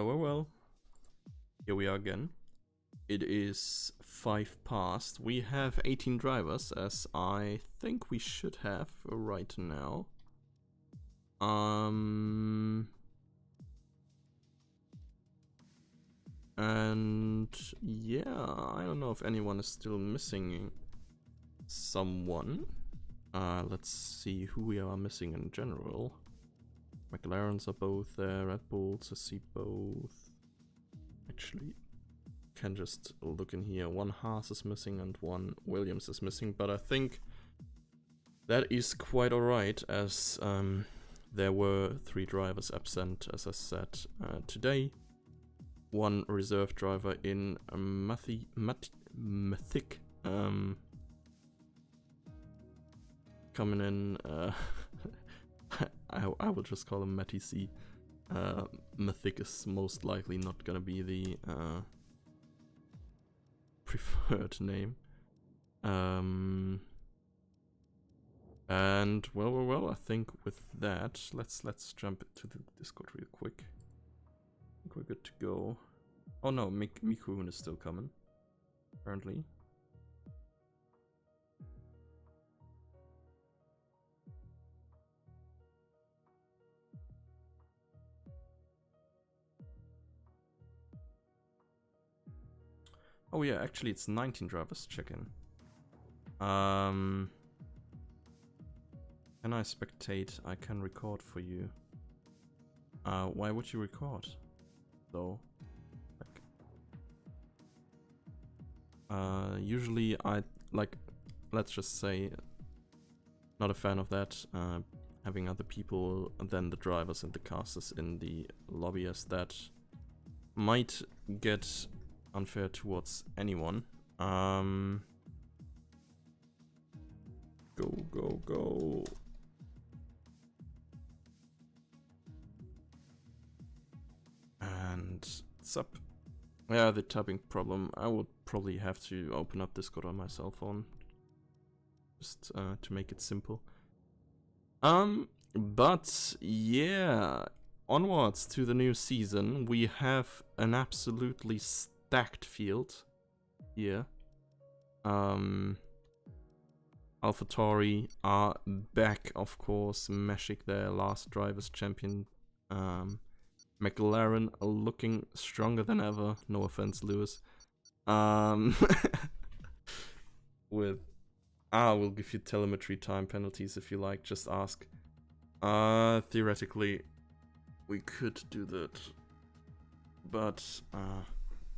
Well. Here we are again. It is 5 past. We have 18 drivers, as I think we should have right now. And yeah, I don't know if anyone is still missing someone. Let's see who we are missing in general. McLarens are both there, Red Bulls, I see both. Actually, can just look in here. One Haas is missing and one Williams is missing, but I think that is quite alright, as there were 3 drivers absent, as I said, today. One reserve driver in Mythic, coming in. I will just call him Matty C. Mythic is most likely not gonna be the preferred name. And well, I think with that, let's jump into the Discord real quick. I think we're good to go. Oh no, Mikun is still coming, apparently. Oh yeah, actually it's 19 drivers check-in. Can I spectate? I can record for you. Why would you record, though? Like, usually let's just say, not a fan of that. Having other people than the drivers and the casters in the lobby, as that might get unfair towards anyone. Go. And what's up? Yeah, the tapping problem. I would probably have to open up Discord on my cell phone, just to make it simple. But yeah, onwards to the new season. We have an absolutely stacked field here. AlphaTauri are back, of course. Meshik, their last drivers champion. McLaren are looking stronger than ever. No offense, Lewis. We'll give you telemetry time penalties if you like. Just ask. Theoretically, we could do that, but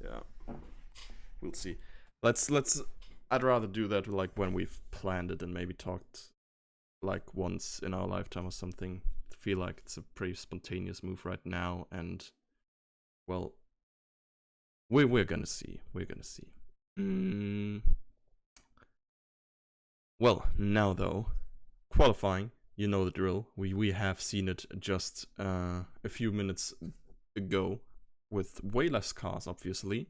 yeah, we'll see. Let's. I'd rather do that like when we've planned it and maybe talked like once in our lifetime or something. I feel like it's a pretty spontaneous move right now, and well, we're gonna see. Well, now though, qualifying, you know the drill. We have seen it just a few minutes ago, with way less cars, obviously,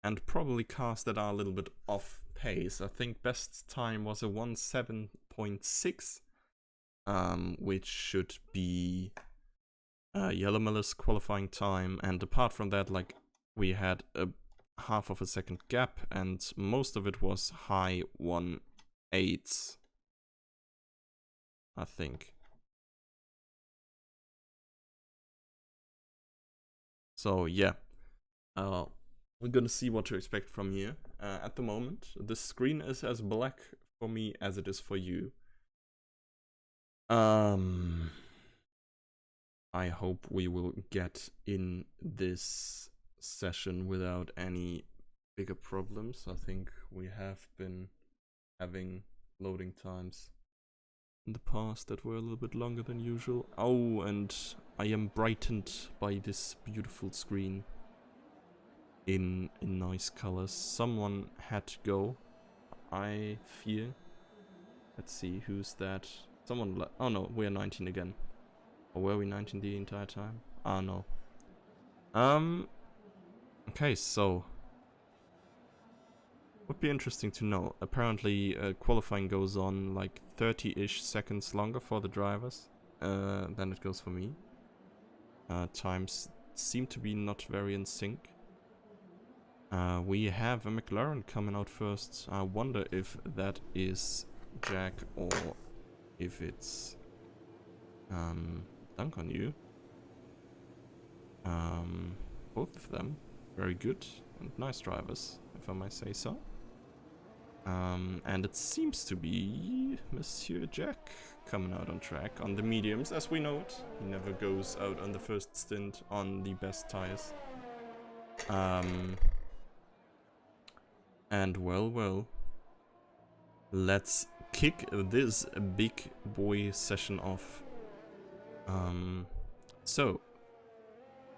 and probably cars that are a little bit off pace. I think best time was a 1:7.6, which should be Yellowmiller's qualifying time. And apart from that, like, we had a half of a second gap, and most of it was high 1.8s, I think. So yeah, we're gonna see what to expect from here. At the moment, the screen is as black for me as it is for you. I hope we will get in this session without any bigger problems. I think we have been having loading times in the past that were a little bit longer than usual. Oh, and I am brightened by this beautiful screen in nice colors. Someone had to go, I fear. Let's see, who's that? Someone oh no, we're 19 again. Or were we 19 the entire time? Ah, no. Okay, so would be interesting to know. Apparently, qualifying goes on like 30-ish seconds longer for the drivers than it goes for me. Times seem to be not very in sync. We have a McLaren coming out first. I wonder if that is Jack or if it's Dunk on You. Both of them very good and nice drivers, if I might say so. And it seems to be Monsieur Jack coming out on track on the mediums, as we know it. He never goes out on the first stint on the best tires. And well, let's kick this big boy session off. So,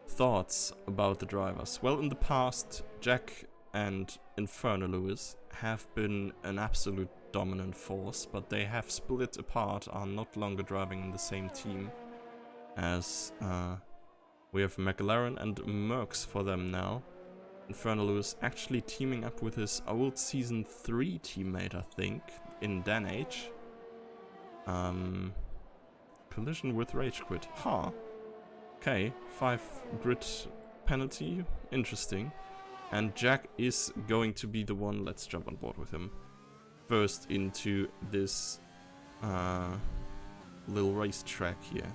thoughts about the drivers. Well, in the past, Jack and Inferno Lewis have been an absolute dominant force, but they have split apart, are not longer driving in the same team, as we have McLaren and Merckx for them now. Inferno Lewis actually teaming up with his old Season 3 teammate, I think, in Dan H. Collision with Rage Quit. Huh. Okay, 5 grid penalty. Interesting. And Jack is going to be the one, let's jump on board with him, first into this little racetrack here.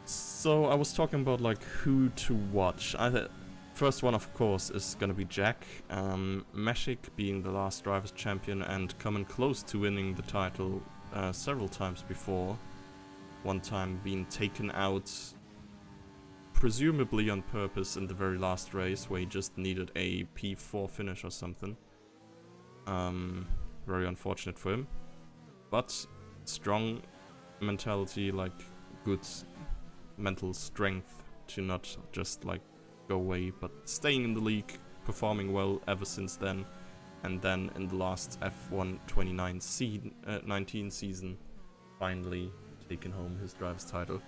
So I was talking about like who to watch. First one, of course, is gonna be Jack. Meshik being the last Drivers' Champion and coming close to winning the title several times before. One time being taken out, presumably on purpose, in the very last race, where he just needed a P4 finish or something. Very unfortunate for him. But strong mentality, like good mental strength to not just like go away, but staying in the league, performing well ever since then, and then in the last F1 2019 season, finally taken home his driver's title.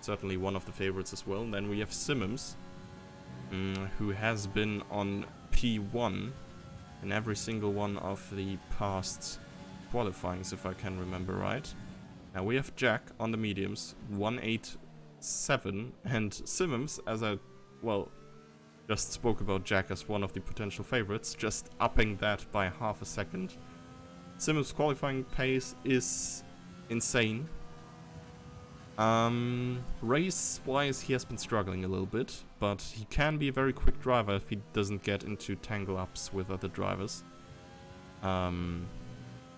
Certainly one of the favorites as well. And then we have Simmons, who has been on P1 in every single one of the past qualifyings, if I can remember right. Now we have Jack on the mediums, 187, and Simmons, as I, well, just spoke about Jack as one of the potential favorites, just upping that by half a second. Simmons' qualifying pace is insane. Race-wise, he has been struggling a little bit, but he can be a very quick driver if he doesn't get into tangle-ups with other drivers.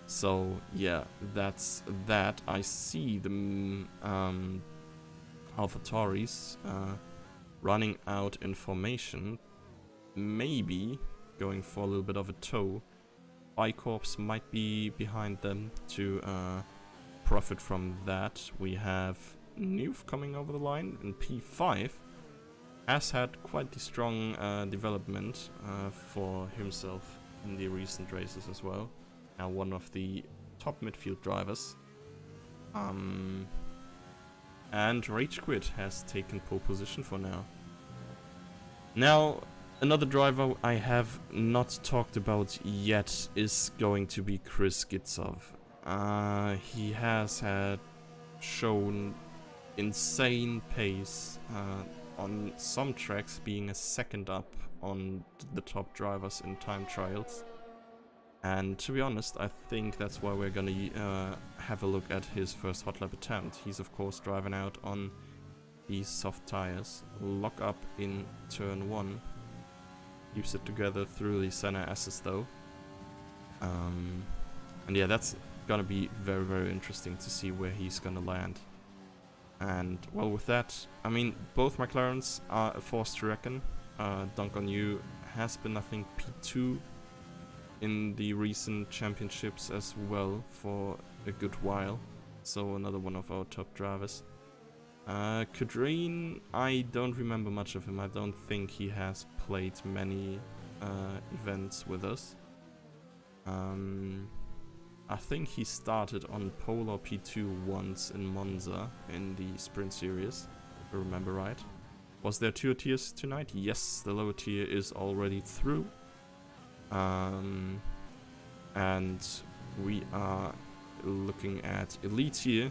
So, yeah, that's that. I see the AlphaTauris running out in formation, maybe going for a little bit of a tow. Bicorps might be behind them to profit from that. We have Newf coming over the line in P5. Has had quite the strong development for himself in the recent races as well. Now one of the top midfield drivers. And Rage Quit has taken pole position for now. Now, another driver I have not talked about yet is going to be Chris Gitsov. He has shown insane pace on some tracks, being a second up on the top drivers in time trials. And to be honest, I think that's why we're gonna have a look at his first hot lap attempt. He's of course driving out on these soft tires. Lock up in turn 1. Keeps it together through the center S's though. And yeah, that's gonna be very, very interesting to see where he's gonna land. And well, with that, I mean, both McLarens are a force to reckon. Dunk on You has been, I think, P2 in the recent championships as well for a good while. So another one of our top drivers. Kadreen, I don't remember much of him. I don't think he has played many events with us. I think he started on Polar P2 once in Monza in the Sprint Series, if I remember right. Was there 2 tiers tonight? Yes, the lower tier is already through. And we are looking at Elite here.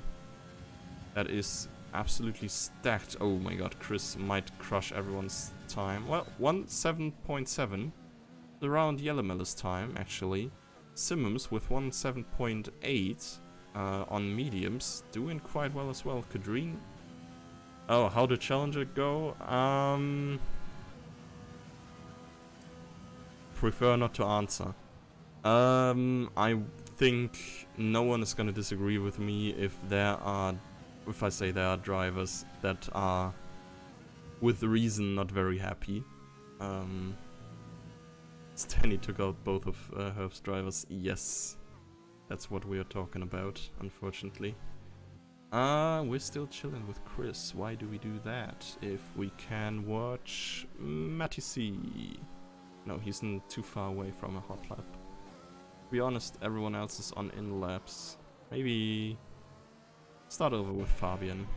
That is absolutely stacked. Oh my god, Chris might crush everyone's time. Well, 17.7 around Yellowmeller's time, actually. Simmons with 17.8 on mediums, doing quite well as well. Kadreen. Oh, how did Challenger go? Prefer not to answer. I think no one is gonna disagree with me if I say there are drivers that are, with reason, not very happy. Stanley took out both of Herb's drivers. Yes, that's what we are talking about, unfortunately. We're still chilling with Chris. Why do we do that? If we can watch Matty C. No, he's too far away from a hot lap. To be honest, everyone else is on in laps. Maybe start over with Fabian,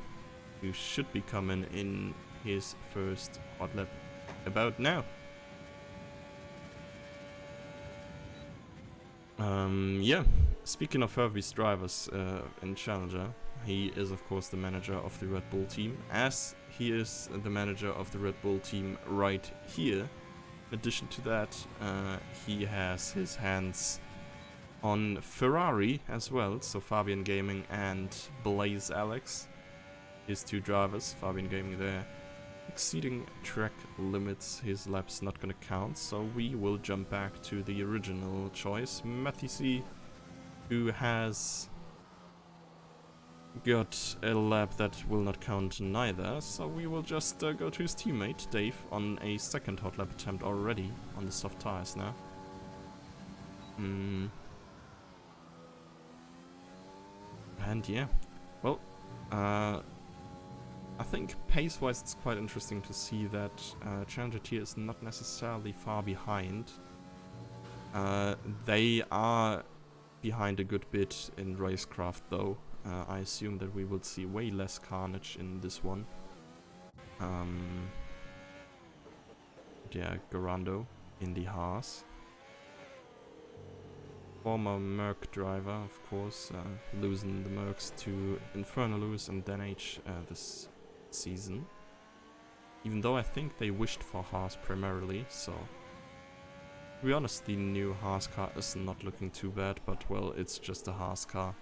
who should be coming in his first hot lap about now. Yeah, speaking of Hervey's drivers in Challenger, he is of course the manager of the Red Bull team, as he is the manager of the Red Bull team right here. In addition to that, he has his hands on Ferrari as well, so Fabian Gaming and Blaze Alex, his two drivers. Fabian Gaming there exceeding track limits, his lap's not gonna count, so we will jump back to the original choice, Matty C, who has got a lap that will not count neither, so we will just go to his teammate, Dave, on a second hot lap attempt already on the soft tires now. And yeah, well, I think pace-wise it's quite interesting to see that Challenger Tier is not necessarily far behind. They are behind a good bit in Racecraft though. I assume that we will see way less carnage in this one. Yeah, Garando in the Haas. Former Merc driver, of course, losing the Mercs to Infernalus and Denage this season. Even though I think they wished for Haas primarily, so... To be honest, the new Haas car is not looking too bad, but well, it's just a Haas car.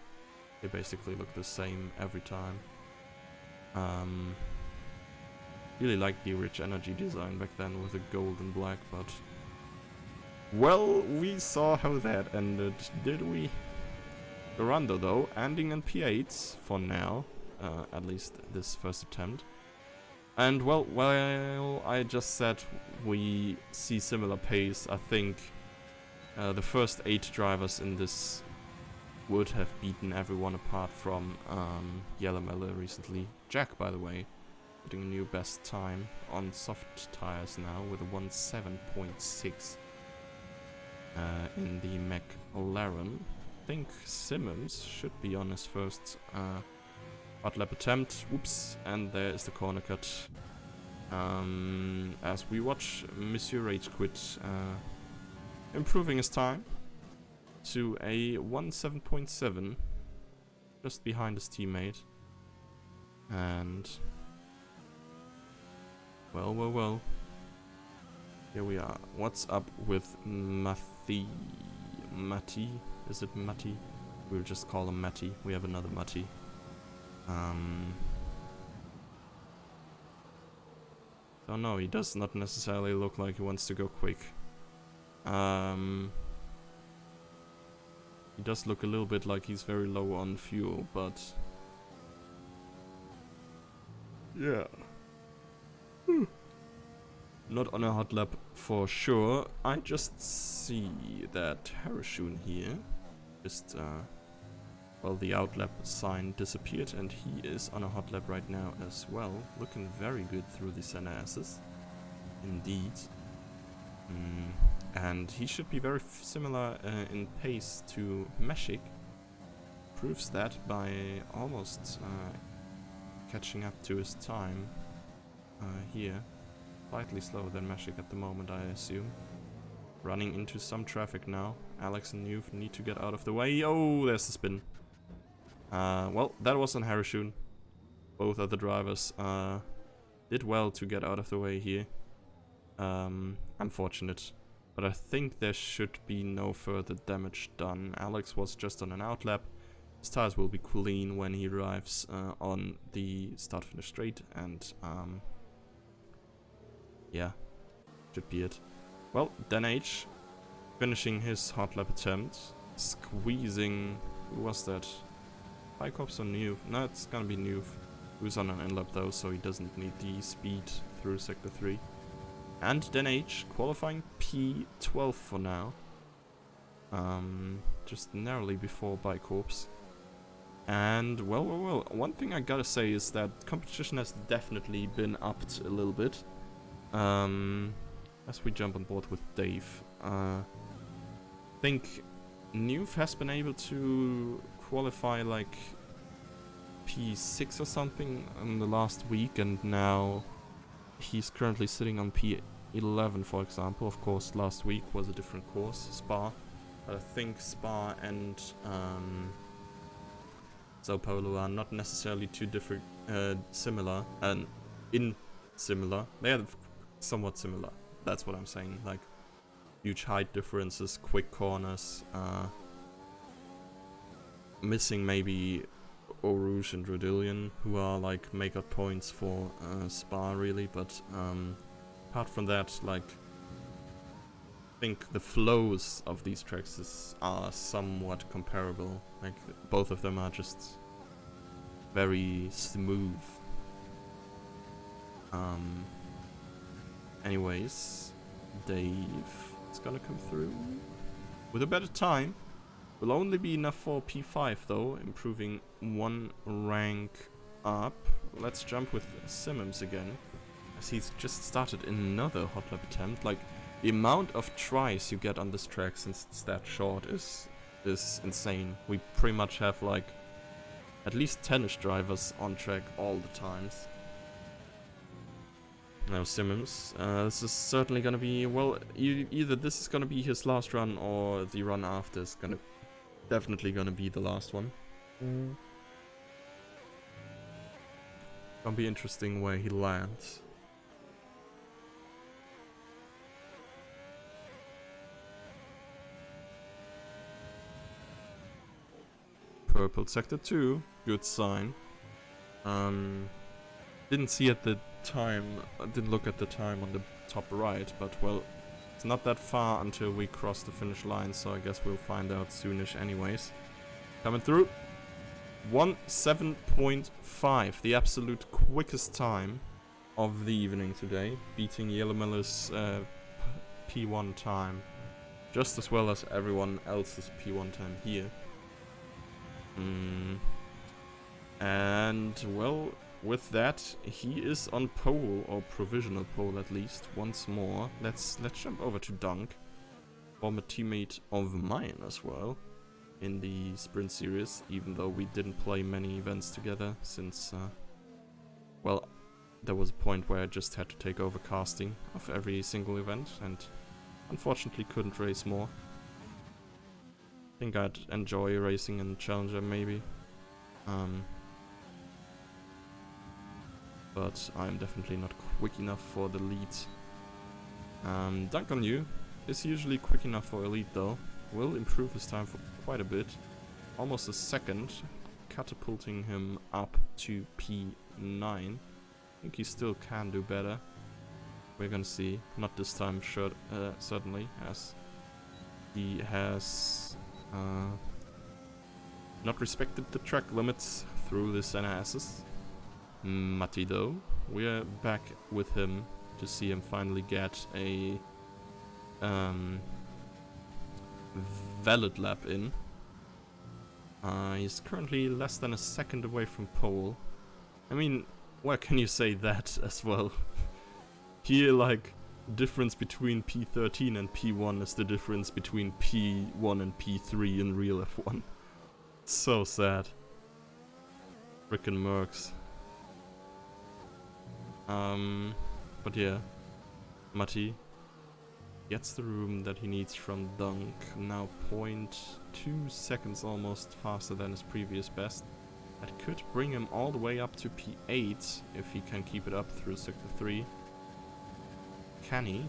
They basically look the same every time. Really liked the Rich Energy design back then with the gold and black, but... Well, we saw how that ended, did we? Garando though, ending in P8 for now, at least this first attempt. And well, while I just said we see similar pace, I think the first 8 drivers in this would have beaten everyone apart from Yellowmellow recently. Jack, by the way, putting a new best time on soft tires now with a 1.7.6 in the McLaren. I think Simmons should be on his first hot lap attempt. Whoops, and there is the corner cut. As we watch Monsieur Rage Quit improving his time to a 1.7.7, just behind his teammate. And well, here we are. What's up with Matty? Is it Matty? We'll just call him Matty. We have another Matty. So no, he does not necessarily look like he wants to go quick. He does look a little bit like he's very low on fuel, but... yeah. Not on a hot lap for sure. I just see that Harashun here just, well, the outlap sign disappeared and he is on a hot lap right now as well. Looking very good through the center S's. Indeed. And he should be very similar in pace to Meshik. Proves that by almost catching up to his time here. Slightly slower than Meshik at the moment, I assume. Running into some traffic now. Alex and Nuve need to get out of the way. Oh, there's the spin. Well, that was on Harashun. Both other drivers did well to get out of the way here. Unfortunate. But I think there should be no further damage done. Alex was just on an outlap. His tires will be clean when he arrives on the start-finish straight, and yeah, should be it. Well, Dan H finishing his hot lap attempt, squeezing. Who was that? Bicops or Nuve? No, it's gonna be Nuve. Who's on an in-lap though, so he doesn't need the speed through Sector 3. And Dan H qualifying P12 for now. Just narrowly before Bicorps. And well, one thing I gotta say is that competition has definitely been upped a little bit. As we jump on board with Dave. I think Nuve has been able to qualify like P6 or something in the last week, and now he's currently sitting on P11, for example. Of course, last week was a different course, Spa. But I think Spa and Sao Paulo are not necessarily too different, similar, and similar. They are somewhat similar. That's what I'm saying. Like huge height differences, quick corners, missing maybe Eau Rouge and Rodillion, who are like make-up points for Spa really, but apart from that, like I think the flows of these tracks are somewhat comparable. Like both of them are just very smooth. Anyways, Dave is gonna come through with a better time. Will only be enough for P5 though, improving one rank up. Let's jump with Simmons again, as he's just started another hot lap attempt. Like, the amount of tries you get on this track since it's that short is insane. We pretty much have like at least 10ish drivers on track all the times. Now Simmons, this is certainly gonna be, well, either this is gonna be his last run or the run after is definitely gonna be the last one. Gonna be interesting where he lands. Purple sector 2, good sign. Didn't see at the time, didn't look at the time on the top right, but well, it's not that far until we cross the finish line, so I guess we'll find out soonish anyways. Coming through. 1:07.5, the absolute quickest time of the evening today, beating Yellow Miller's P1 time, just as well as everyone else's P1 time here. And well, with that, he is on pole, or provisional pole at least, once more. Let's jump over to Dunk, former teammate of mine as well, in the sprint series, even though we didn't play many events together since, well, there was a point where I just had to take over casting of every single event, and unfortunately couldn't race more. I think I'd enjoy racing in Challenger maybe. But I'm definitely not quick enough for the lead. Dunk on you is usually quick enough for elite though. Will improve his time for quite a bit. Almost a second, catapulting him up to P9. I think he still can do better. We're gonna see. Not this time, sure, certainly, as he has not respected the track limits through the NASs. Matti though, we're back with him to see him finally get a valid lap in. He's currently less than a second away from pole. I mean, where can you say that as well? Here, like, difference between P13 and P1 is the difference between P1 and P3 in real F1. So sad. Frickin' Mercs. But yeah, Matti gets the room that he needs from Dunk, now 0.2 seconds almost faster than his previous best. That could bring him all the way up to P8 if he can keep it up through Sector 3. Can he?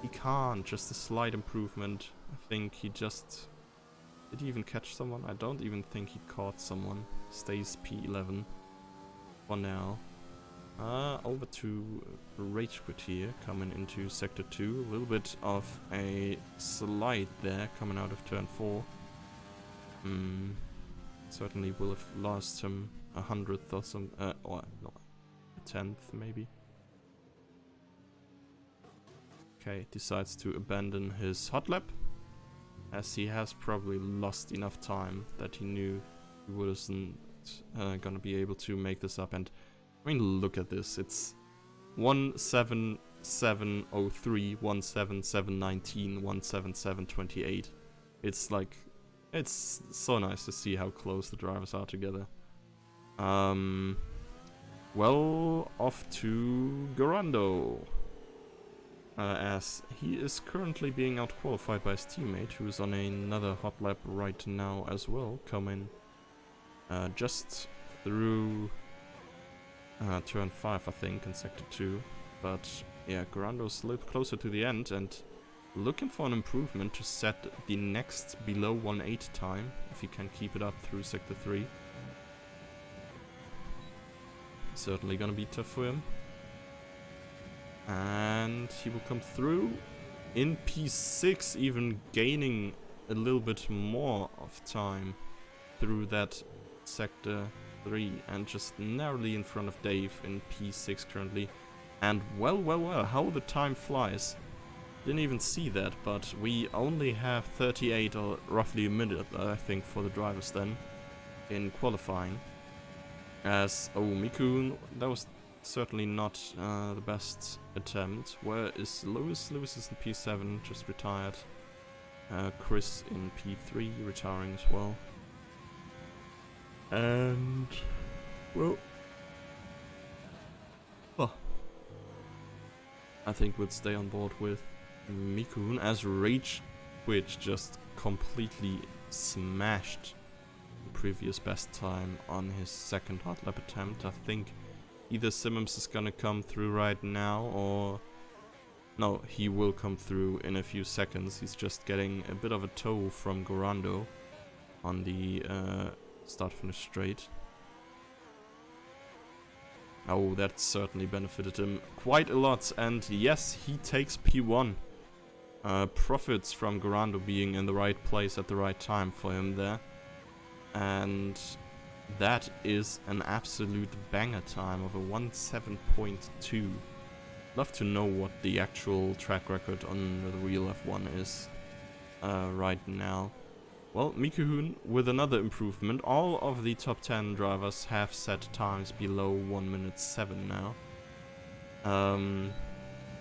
He can't, just a slight improvement. I think he just... Did he even catch someone? I don't even think he caught someone. Stays P11 for now. Over to Rage Quit here, coming into Sector 2. A little bit of a slide there, coming out of turn 4. Certainly will have lost him 100th or some, or no, a 10th maybe. Okay, decides to abandon his hot lap, as he has probably lost enough time that he knew he wasn't gonna be able to make this up. And I mean, look at this. It's 17703, 17719, 17728. It's like, it's so nice to see how close the drivers are together. Well, off to Gorando. As he is currently being outqualified by his teammate, who is on another hot lap right now as well, coming just through turn 5, I think, in Sector 2. But yeah, Gorando's a little closer to the end and looking for an improvement to set the next below 1:8 time, if he can keep it up through Sector 3. Certainly gonna be tough for him. And he will come through in P6, even gaining a little bit more of time through that Sector 3, and just narrowly in front of Dave in P6 currently. And well, how the time flies. Didn't even see that, but we only have 38 or roughly a minute, I think, for the drivers then in qualifying. As, oh, Mikun, that was certainly not the best attempt. Where is Lewis? Lewis is in P7, just retired. Chris in P3, retiring as well. And, well, I think we'll stay on board with Mikun, as Rage Quit just completely smashed the previous best time on his second hot lap attempt. I think either Simmons is gonna come through right now, or... No, he will come through in a few seconds. He's just getting a bit of a tow from Gorando on the start-finish straight. Oh, that certainly benefited him quite a lot, and yes, he takes P1. Profits from Gorando being in the right place at the right time for him there. And that is an absolute banger time of a 1:7.2. Love to know what the actual track record on the real F1 is right now. Well, Mikun with another improvement. All of the top 10 drivers have set times below 1:07 now.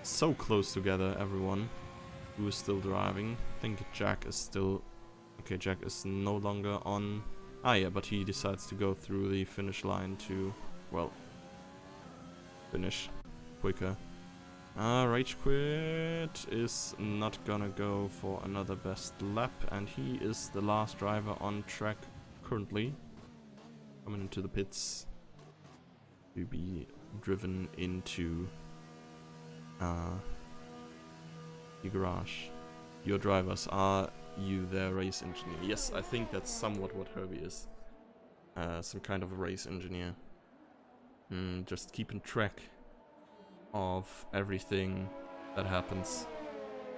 So close together, everyone who is still driving. I think Jack is still... Okay, Jack is no longer on... Ah yeah, but he decides to go through the finish line to, well, finish quicker. Rage Quit is not gonna go for another best lap, and he is the last driver on track currently. Coming into the pits to be driven into the garage. Your drivers, are you their race engineer? Yes, I think that's somewhat what Herbie is. Some kind of a race engineer. Just keeping track of everything that happens.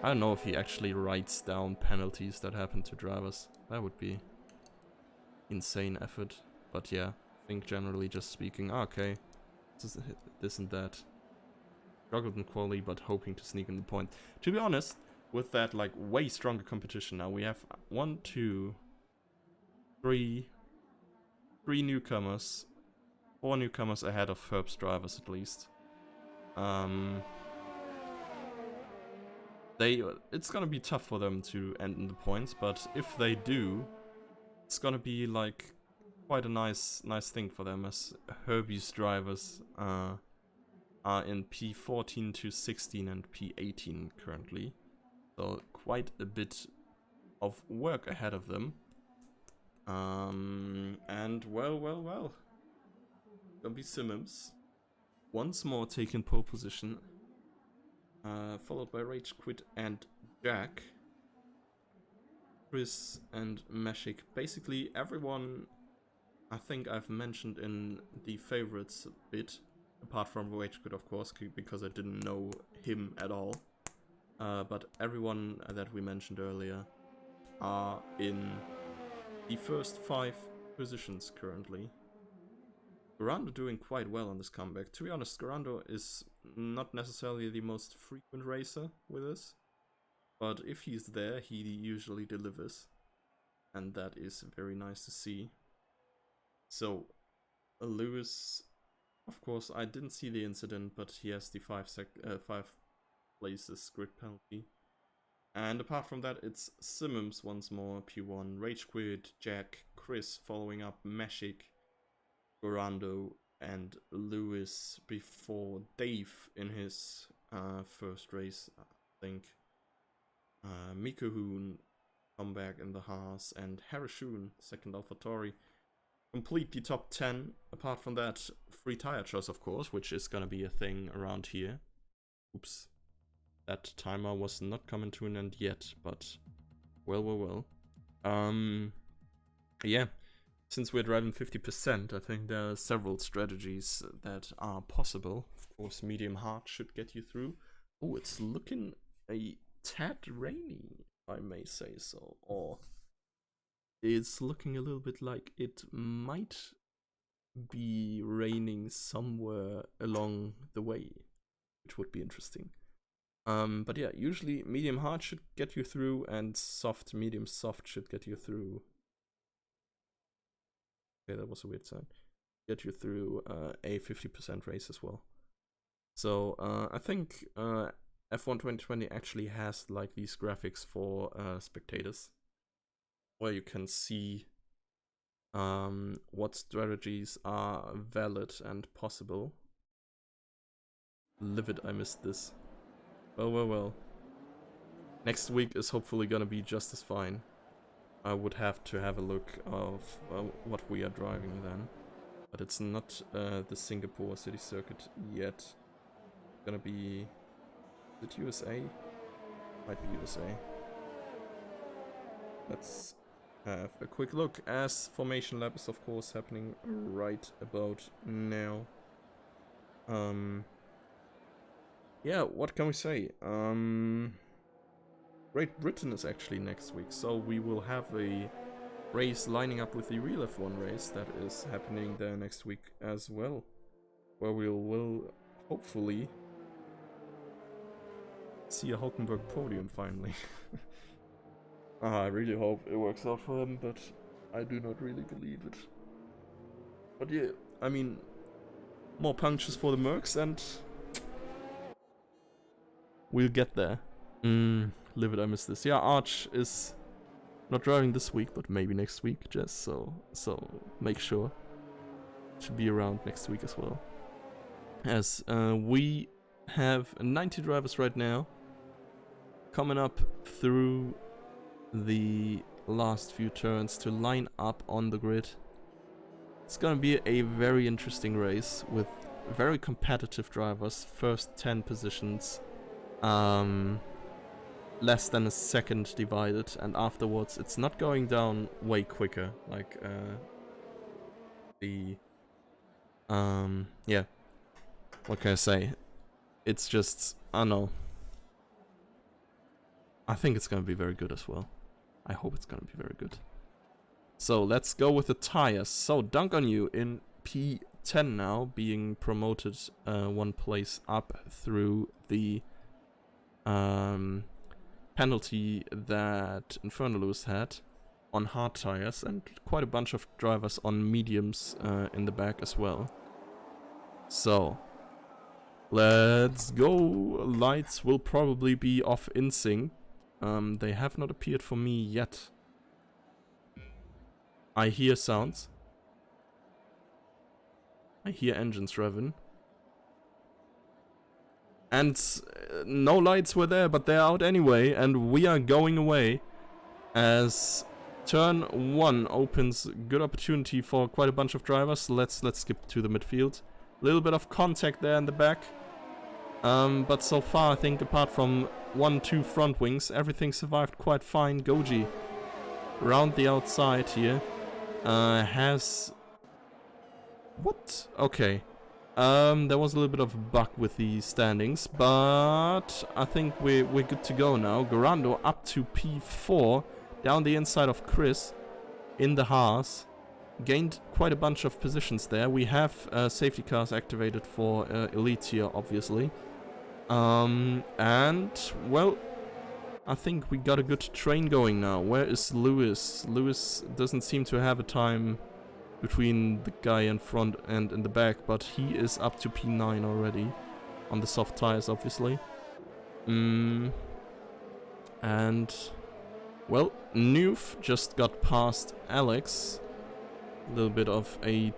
I don't know if he actually writes down penalties that happen to drivers. That would be insane effort. But yeah, I think generally just speaking, okay, this and that. Struggled in quali, but hoping to sneak in the point. To be honest, with that like way stronger competition now, we have 1, 2, 3 newcomers, 4 newcomers ahead of Herb's drivers at least. It's gonna be tough for them to end in the points, but if they do, it's gonna be like quite a nice thing for them, as Herbie's drivers are in P14 to 16 and P18 currently, so quite a bit of work ahead of them. And well. Gonna be Simmons. Once more taking pole position. Followed by Rage Quit and Jack. Chris and Meshik. Basically everyone I think I've mentioned in the favorites bit. Apart from Rage Quit, of course, because I didn't know him at all. But everyone that we mentioned earlier are in the first 5 positions currently. Garando doing quite well on this comeback. To be honest, Garando is not necessarily the most frequent racer with us, but if he's there, he usually delivers, and that is very nice to see. So, Lewis, of course, I didn't see the incident, but he has the 5 places grid penalty. And apart from that, it's Simmons once more, P1, Rage Quit, Jack, Chris following up, Meshik, Garando, and Lewis before Dave in his first race, I think. Mikuhun comeback in the Haas, and Harashun, second AlphaTauri. Complete the top 10. Apart from that, free tire choice, of course, which is gonna be a thing around here. Oops. That timer was not coming to an end yet, but well. Yeah. Since we're driving 50%, I think there are several strategies that are possible. Of course, medium hard should get you through. Oh, it's looking a tad rainy, if I may say so. Or it's looking a little bit like it might be raining somewhere along the way, which would be interesting. But yeah, usually medium hard should get you through, and medium soft should get you through. Okay, that was a weird sign. Get you through a 50% race as well. So I think F1 2020 actually has like these graphics for spectators, where you can see what strategies are valid and possible. Livid, I missed this. Well. Next week is hopefully gonna be just as fine. I would have to have a look of what we are driving then. But it's not the Singapore city circuit yet. It's gonna be... Is it USA? Might be USA. Let's have a quick look, as Formation Lab is of course happening right about now. Yeah, what can we say? Great Britain is actually next week, so we will have a race lining up with the real F1 race that is happening there next week as well, where we will hopefully see a Hulkenberg podium finally. I really hope it works out for him, but I do not really believe it. But yeah, I mean, more punctures for the Mercs and we'll get there. Livid, I missed this. Yeah, Arch is not driving this week, but maybe next week, just so make sure. Should be around next week as well. As we have 90 drivers right now coming up through the last few turns to line up on the grid. It's gonna be a very interesting race with very competitive drivers. First 10 positions. Less than a second divided, and afterwards it's not going down way quicker, like yeah, what can I say, it's just, I don't know, I think it's gonna be very good as well. I hope it's gonna be very good. So let's go with the tires. So Dunk on You in P10 now, being promoted 1 place up through the penalty that Infernalus had on hard tires, and quite a bunch of drivers on mediums in the back as well. So let's go. Lights will probably be off in sync. They have not appeared for me yet. I hear sounds. I hear engines revving. And no lights were there, but they're out anyway, and we are going away as Turn 1 opens good opportunity for quite a bunch of drivers. Let's skip to the midfield. A little bit of contact there in the back. But so far, I think apart from 1-2 front wings, everything survived quite fine. Goji, around the outside here, has... What? Okay. There was a little bit of a bug with the standings, but I think we're good to go now. Garando up to P4, down the inside of Chris, in the Haas. Gained quite a bunch of positions there. We have safety cars activated for Elite here, obviously. And, well, I think we got a good train going now. Where is Lewis? Lewis doesn't seem to have a time between the guy in front and in the back, but he is up to P9 already. On the soft tires, obviously. And, well, Noof just got past Alex. A little bit of a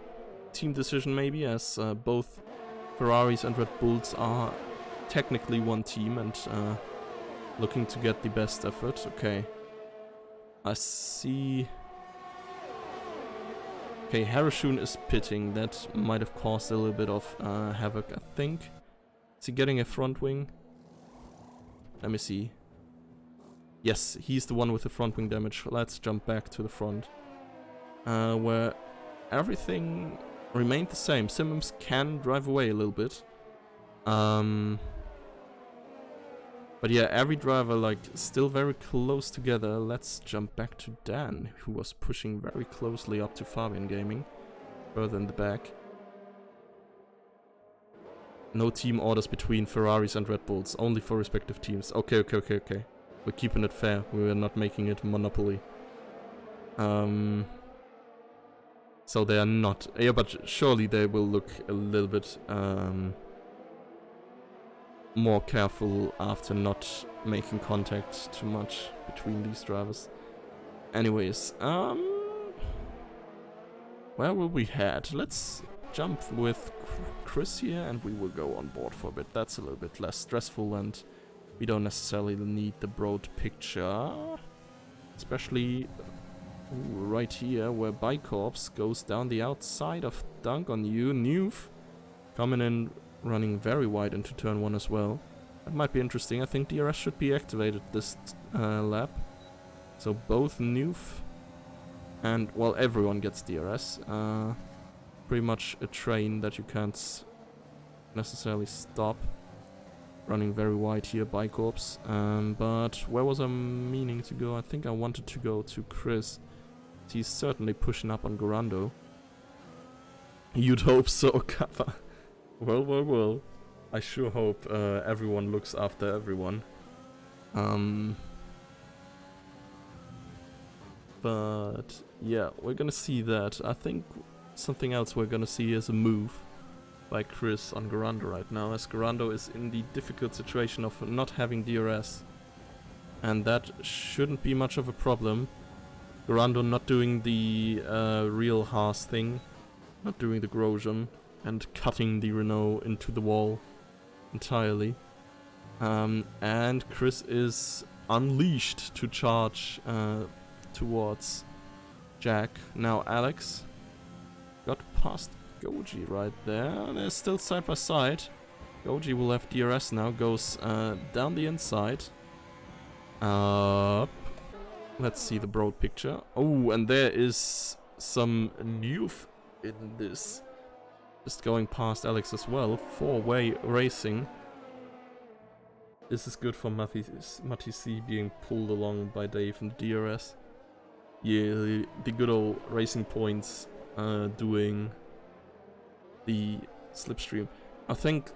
team decision maybe, as both Ferraris and Red Bulls are technically one team and looking to get the best effort. Okay. I see... Okay, Harashun is pitting. That might have caused a little bit of havoc, I think. Is he getting a front wing? Let me see. Yes, he's the one with the front wing damage. Let's jump back to the front. Where everything remained the same. Simmons can drive away a little bit. But yeah, every driver like still very close together. Let's jump back to Dan, who was pushing very closely up to Fabian Gaming, further in the back. No team orders between Ferraris and Red Bulls, only for respective teams. Okay. We're keeping it fair. We're not making it monopoly. So they are not... Yeah, but surely they will look a little bit more careful after not making contact too much between these drivers. Anyways, where will we head? Let's jump with Chris here and we will go on board for a bit. That's a little bit less stressful and we don't necessarily need the broad picture. Especially right here where Bicorps goes down the outside of Dunk on you. Noof coming in, running very wide into turn 1 as well. That might be interesting. I think DRS should be activated this lap. So both Noof and, well, everyone gets DRS. Pretty much a train that you can't necessarily stop. Running very wide here, Bicorps. But where was I meaning to go? I think I wanted to go to Chris. He's certainly pushing up on Garando. You'd hope so, Kappa. Well. I sure hope everyone looks after everyone. But yeah, we're gonna see that. I think something else we're gonna see is a move by Chris on Garando right now, as Garando is in the difficult situation of not having DRS. And that shouldn't be much of a problem. Garando not doing the real Haas thing, not doing the Grosjean, and cutting the Renault into the wall entirely. And Chris is unleashed to charge towards Jack. Now Alex got past Goji right there. They're still side by side. Goji will have DRS now, goes down the inside. Up. Let's see the broad picture. Oh, and there is some youth in this. Just going past Alex as well. 4-way racing. This is good for Matti C being pulled along by Dave and DRS. Yeah, the good old Racing Points doing the slipstream. I think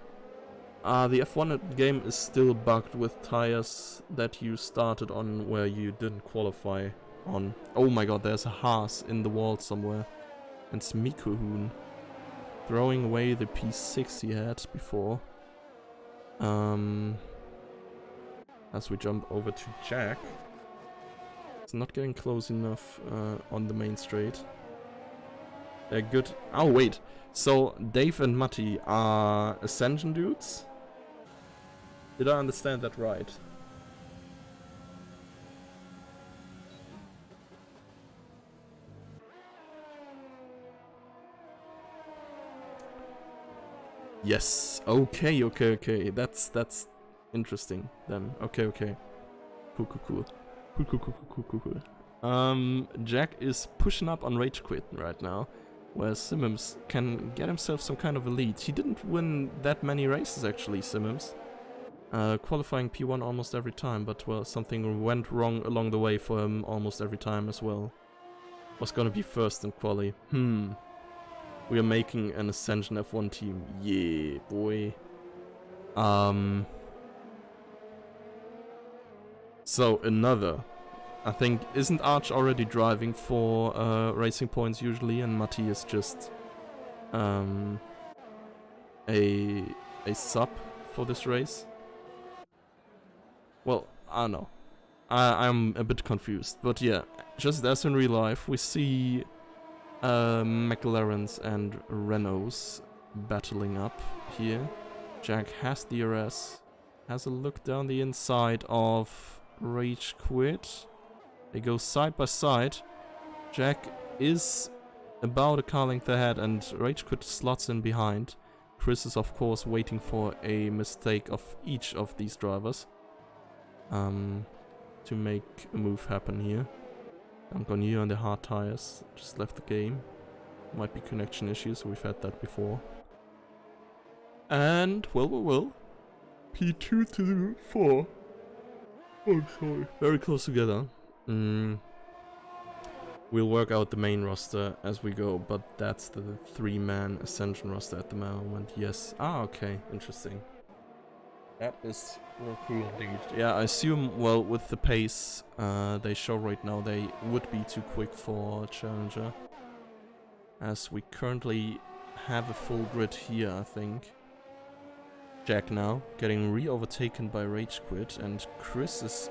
the F1 game is still bugged with tires that you started on where you didn't qualify on. Oh my god, there's a Haas in the wall somewhere. And it's Mikuhun throwing away the P6 he had before. As we jump over to Jack. It's not getting close enough on the main straight. They're good. Oh wait, so Dave and Matti are Ascension dudes? Did I understand that right? Yes. Okay, okay, okay. That's interesting then. Okay, okay. Cool, cool, cool. Cool, cool, cool, cool, cool, cool, cool. Jack is pushing up on Rage Quit right now, where Simmons can get himself some kind of a lead. He didn't win that many races actually, Simmons. Qualifying P1 almost every time, but well, something went wrong along the way for him almost every time as well. Was gonna be first in quali. We are making an Ascension F1 team. Yeah, boy. So another. I think, isn't Arch already driving for Racing Points usually, and Matti is just a sub for this race? Well, I don't know. I'm a bit confused, but yeah, just as in real life, we see McLarens and Renaults battling up here. Jack has DRS, has a look down the inside of Rage Quit. They go side by side. Jack is about a car length ahead and Rage Quit slots in behind. Chris is of course waiting for a mistake of each of these drivers to make a move happen here. Gonu on the hard tires just left the game. Might be connection issues, we've had that before. And, well. P2 to 4. Oh, sorry. Very close together. We'll work out the main roster as we go, but that's the 3-man Ascension roster at the moment. Yes. Ah, okay. Interesting. That is real cool indeed. Yeah, I assume, well, with the pace they show right now, they would be too quick for Challenger. As we currently have a full grid here, I think. Jack now, getting re-overtaken by Rage Quit, and Chris is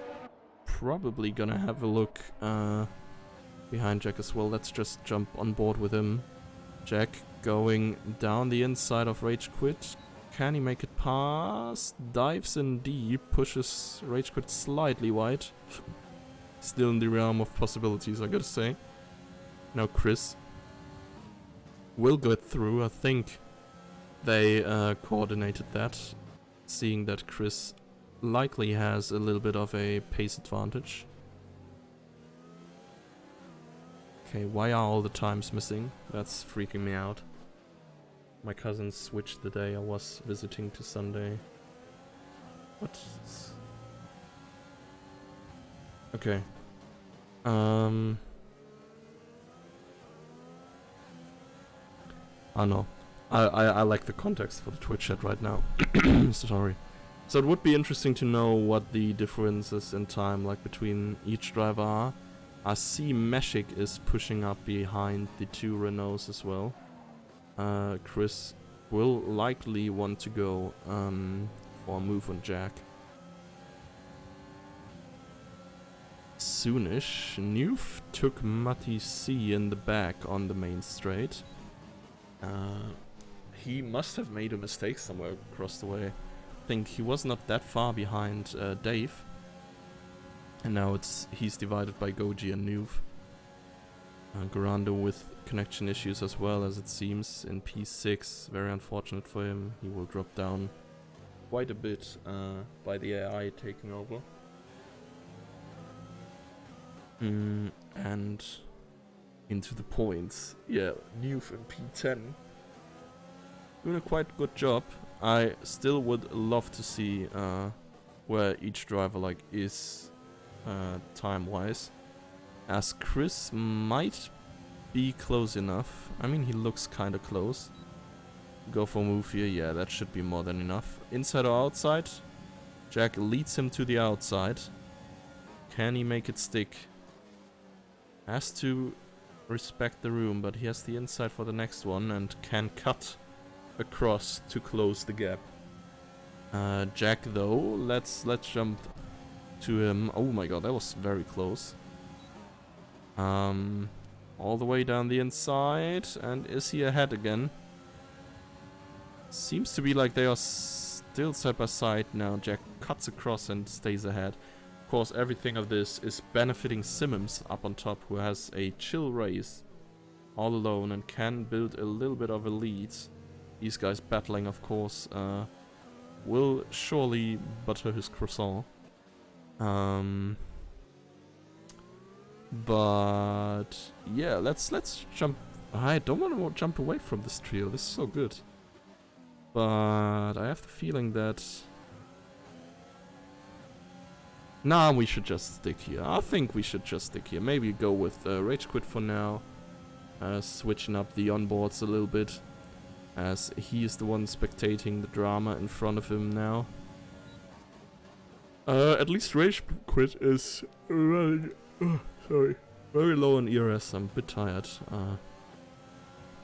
probably gonna have a look behind Jack as well. Let's just jump on board with him. Jack going down the inside of Rage Quit. Can he make it past? Dives in deep, pushes Rage Quit slightly wide. Still in the realm of possibilities, I gotta say. Now Chris will get through. I think they coordinated that, seeing that Chris likely has a little bit of a pace advantage. Okay, why are all the times missing? That's freaking me out. My cousin switched the day I was visiting to Sunday. What? Okay. I don't know. I like the context for the Twitch chat right now. Sorry. So it would be interesting to know what the differences in time like between each driver are. I see Meshik is pushing up behind the 2 Renaults as well. Chris will likely want to go for a move on Jack. Soonish, Newf took Matti C in the back on the main straight. He must have made a mistake somewhere across the way. I think he was not that far behind Dave. And now he's divided by Goji and Newf. Garando with connection issues as well, as it seems, in P6. Very unfortunate for him. He will drop down quite a bit by the AI taking over. And into the points. Yeah, Newf in P10. Doing a quite good job. I still would love to see where each driver like is time-wise. As Chris might be close enough. I mean, he looks kind of close. Go for a move here. Yeah, that should be more than enough. Inside or outside? Jack leads him to the outside. Can he make it stick? Has to respect the room, but he has the inside for the next one and can cut across to close the gap. Jack though, let's jump to him. Oh my god, that was very close. All the way down the inside, and is he ahead again? Seems to be like they are still side by side now. Jack cuts across and stays ahead. Of course, everything of this is benefiting Simmons up on top, who has a chill race all alone and can build a little bit of a lead. these guys battling, of course, will surely butter his croissant. But yeah, let's jump. I don't want to jump away from this trio. This is so good. But I have the feeling that nah, we should just stick here. I think we should just stick here. Maybe go with Rage Quit for now. Switching up the onboards a little bit, as he is the one spectating the drama in front of him now. At least Rage Quit is running, very low on ERS. I'm a bit tired,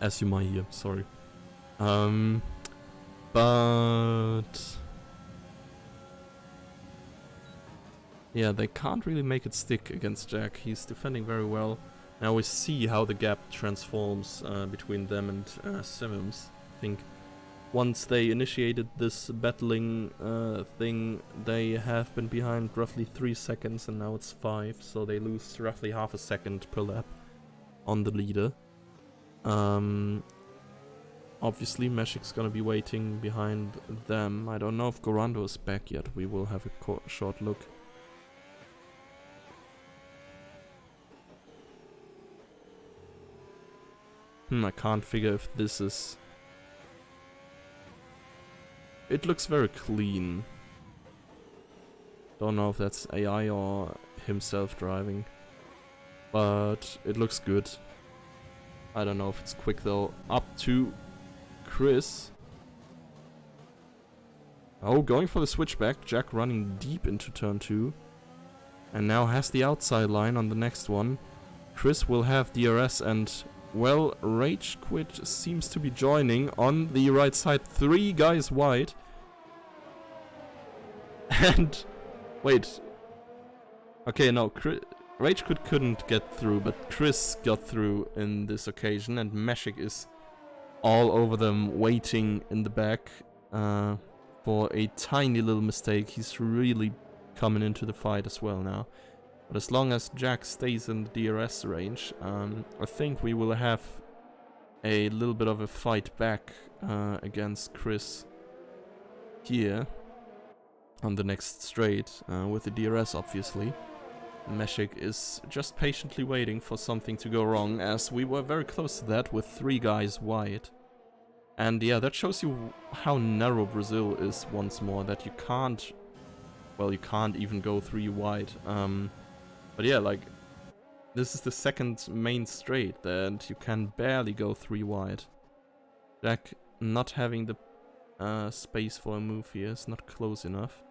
as you might hear, sorry. But yeah, they can't really make it stick against Jack. He's defending very well. Now we see how the gap transforms between them and Simmons. I think once they initiated this battling thing, they have been behind roughly 3 seconds, and now it's 5, so they lose roughly half a second per lap on the leader. Obviously, Meshik's gonna be waiting behind them. I don't know if Gorando is back yet. We will have a short look. I can't figure if this is... It looks very clean. Don't know if that's AI or himself driving. But it looks good. I don't know if it's quick though. Up to Chris. Oh, going for the switchback. Jack running deep into turn 2. And now has the outside line on the next one. Chris will have DRS and... well, Rage Quit seems to be joining on the right side. 3 guys wide. And... wait. Okay, no, Rage Quit couldn't get through, but Chris got through in this occasion, and Meshik is all over them, waiting in the back for a tiny little mistake. He's really coming into the fight as well now. But as long as Jack stays in the DRS range, I think we will have a little bit of a fight back against Chris here on the next straight, with the DRS obviously. Meshik is just patiently waiting for something to go wrong, as we were very close to that with 3 guys wide. And yeah, that shows you how narrow Brazil is once more, that you can't, well, you can't even go 3 wide. But yeah, like, this is the second main straight, and you can barely go 3 wide. Jack not having the space for a move here is not close enough.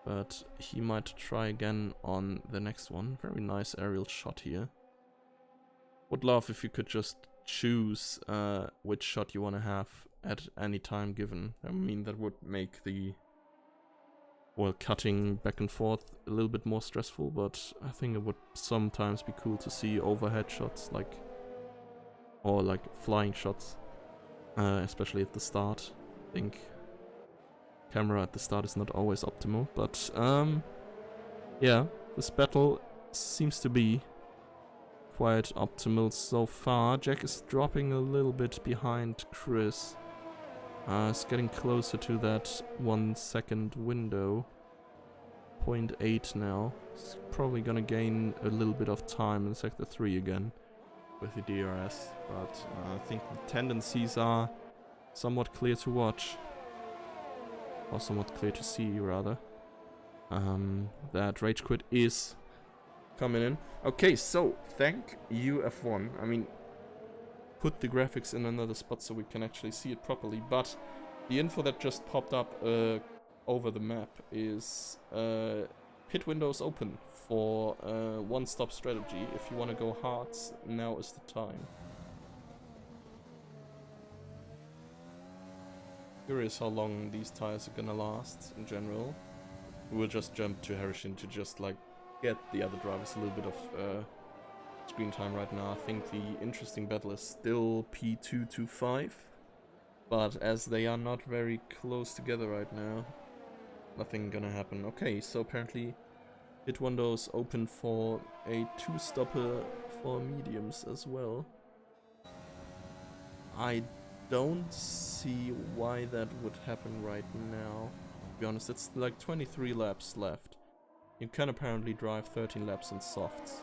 But he might try again on the next one. Very nice aerial shot here. Would love if you could just choose which shot you want to have at any time given. I mean, that would make the, well, cutting back and forth a little bit more stressful, but I think it would sometimes be cool to see overhead shots, like, or like flying shots, especially at the start. I think camera at the start is not always optimal, but yeah, this battle seems to be quite optimal so far. Jack is dropping a little bit behind Chris. It's getting closer to that 1 second window. 0.8 now. It's probably gonna gain a little bit of time in sector 3 again with the DRS, but I think the tendencies are somewhat clear to watch. Or somewhat clear to see, rather. That Rage Quit is coming in. Okay, so thank you, F1. I mean, put the graphics in another spot so we can actually see it properly, but the info that just popped up over the map is pit windows open for one-stop strategy. If you want to go hard, now is the time. Curious how long these tires are gonna last in general. We'll just jump to Harishin to just like get the other drivers a little bit of screen time right now. I think the interesting battle is still P225, but as they are not very close together right now, nothing gonna happen. Okay, so apparently pit windows open for a 2-stopper for mediums as well. I don't see why that would happen right now. To be honest, it's like 23 laps left. You can apparently drive 13 laps on softs.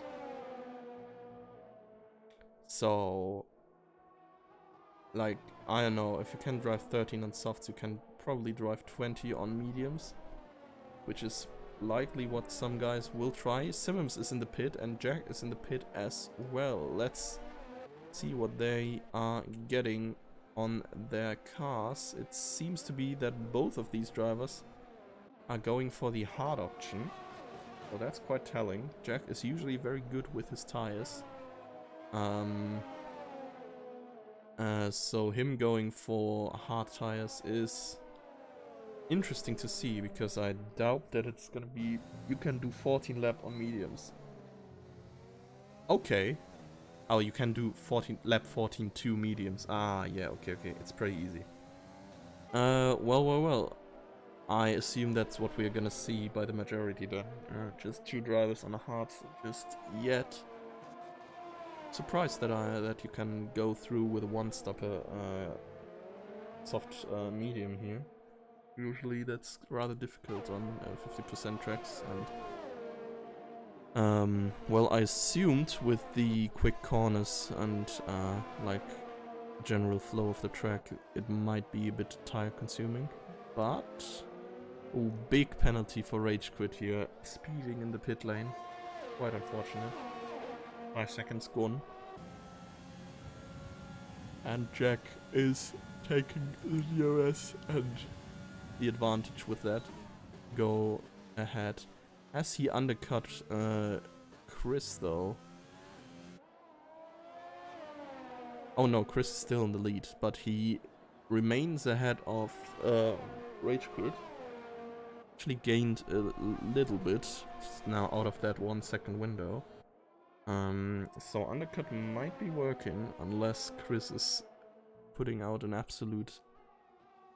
So, like, I don't know, if you can drive 13 on softs, you can probably drive 20 on mediums, which is likely what some guys will try. Simmons is in the pit and Jack is in the pit as well. Let's see what they are getting on their cars. It seems to be that both of these drivers are going for the hard option. So that's quite telling. Jack is usually very good with his tires. So him going for hard tires is interesting to see, because I doubt that it's gonna be... You can do 14 lap on mediums. Okay. Oh, you can do 14 lap 14 2 mediums. Ah, yeah, okay, it's pretty easy. Well. I assume that's what we're gonna see by the majority then. Just 2 drivers on a hard just yet. Surprised that you can go through with a 1-stopper soft medium here. Usually that's rather difficult on 50% tracks, and well, I assumed with the quick corners and like general flow of the track, it might be a bit tire consuming, but oh, big penalty for Rage Quit here, speeding in the pit lane. Quite unfortunate. 5 seconds gone. And Jack is taking the DRS and the advantage with that. Go ahead. Has he undercut Chris though? Oh no, Chris is still in the lead, but he remains ahead of Rage Quit. Actually gained a little bit now out of that 1 second window. So undercut might be working unless Chris is putting out an absolute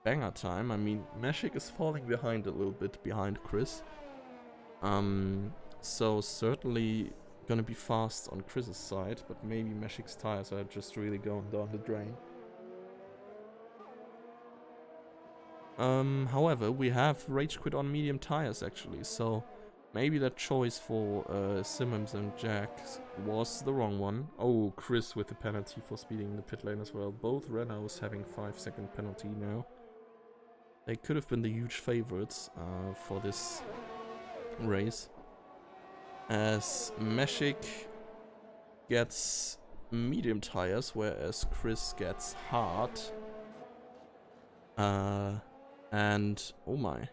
banger time. I mean, Meshik is falling behind a little bit behind Chris. So certainly gonna be fast on Chris's side, but maybe Meshik's tires are just really going down the drain. However, we have Rage Quit on medium tires actually, so maybe that choice for Simmons and Jack was the wrong one. Oh, Chris with the penalty for speeding in the pit lane as well. Both Renaults having 5-second penalty now. They could have been the huge favorites for this race. As Meshik gets medium tires, whereas Chris gets hard. And oh my,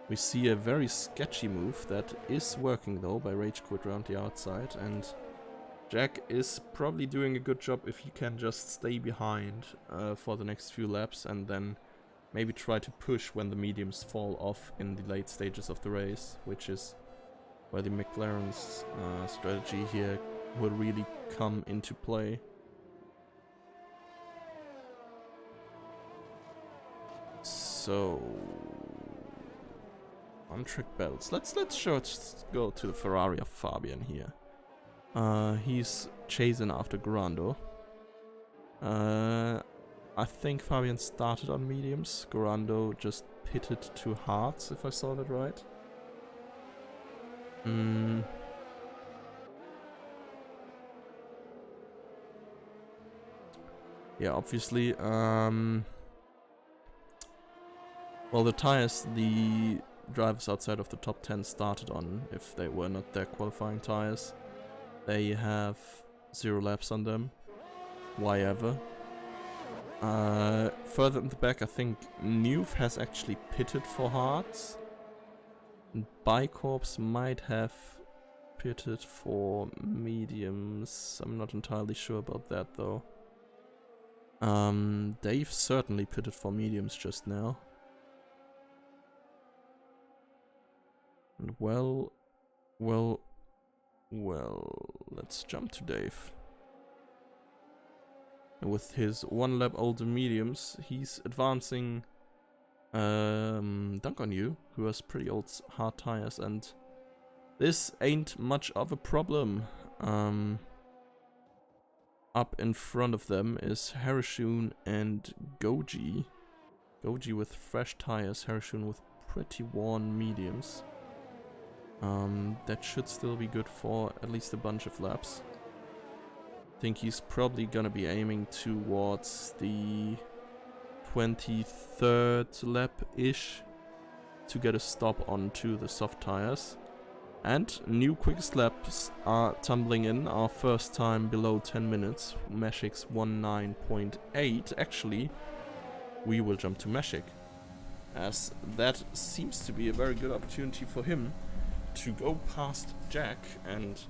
we see a very sketchy move that is working though by Rage Quit around the outside, and Jack is probably doing a good job if he can just stay behind for the next few laps and then maybe try to push when the mediums fall off in the late stages of the race, which is where the McLaren's strategy here will really come into play. So, on-track battles. Let's go to the Ferrari of Fabian here. He's chasing after Grando. I think Fabian started on mediums. Grando just pitted to hards, if I saw that right. Yeah, obviously. Well, the tires the drivers outside of the top 10 started on, if they were not their qualifying tires, they have 0 laps on them. Why ever? Further in the back, I think Nuve has actually pitted for hards. And Bicorps might have pitted for mediums. I'm not entirely sure about that though. Dave certainly pitted for mediums just now. And well, let's jump to Dave. And with his 1 lap older mediums, he's advancing Dunk on You, who has pretty old hard tires, and this ain't much of a problem. Up in front of them is Harashun and Goji. Goji with fresh tires, Harashun with pretty worn mediums. That should still be good for at least a bunch of laps. I think he's probably gonna be aiming towards the 23rd lap-ish to get a stop onto the soft tires. And new quickest laps are tumbling in, our first time below 10 minutes. Meshik's 19.8. Actually, we will jump to Meshik, as that seems to be a very good opportunity for him to go past Jack and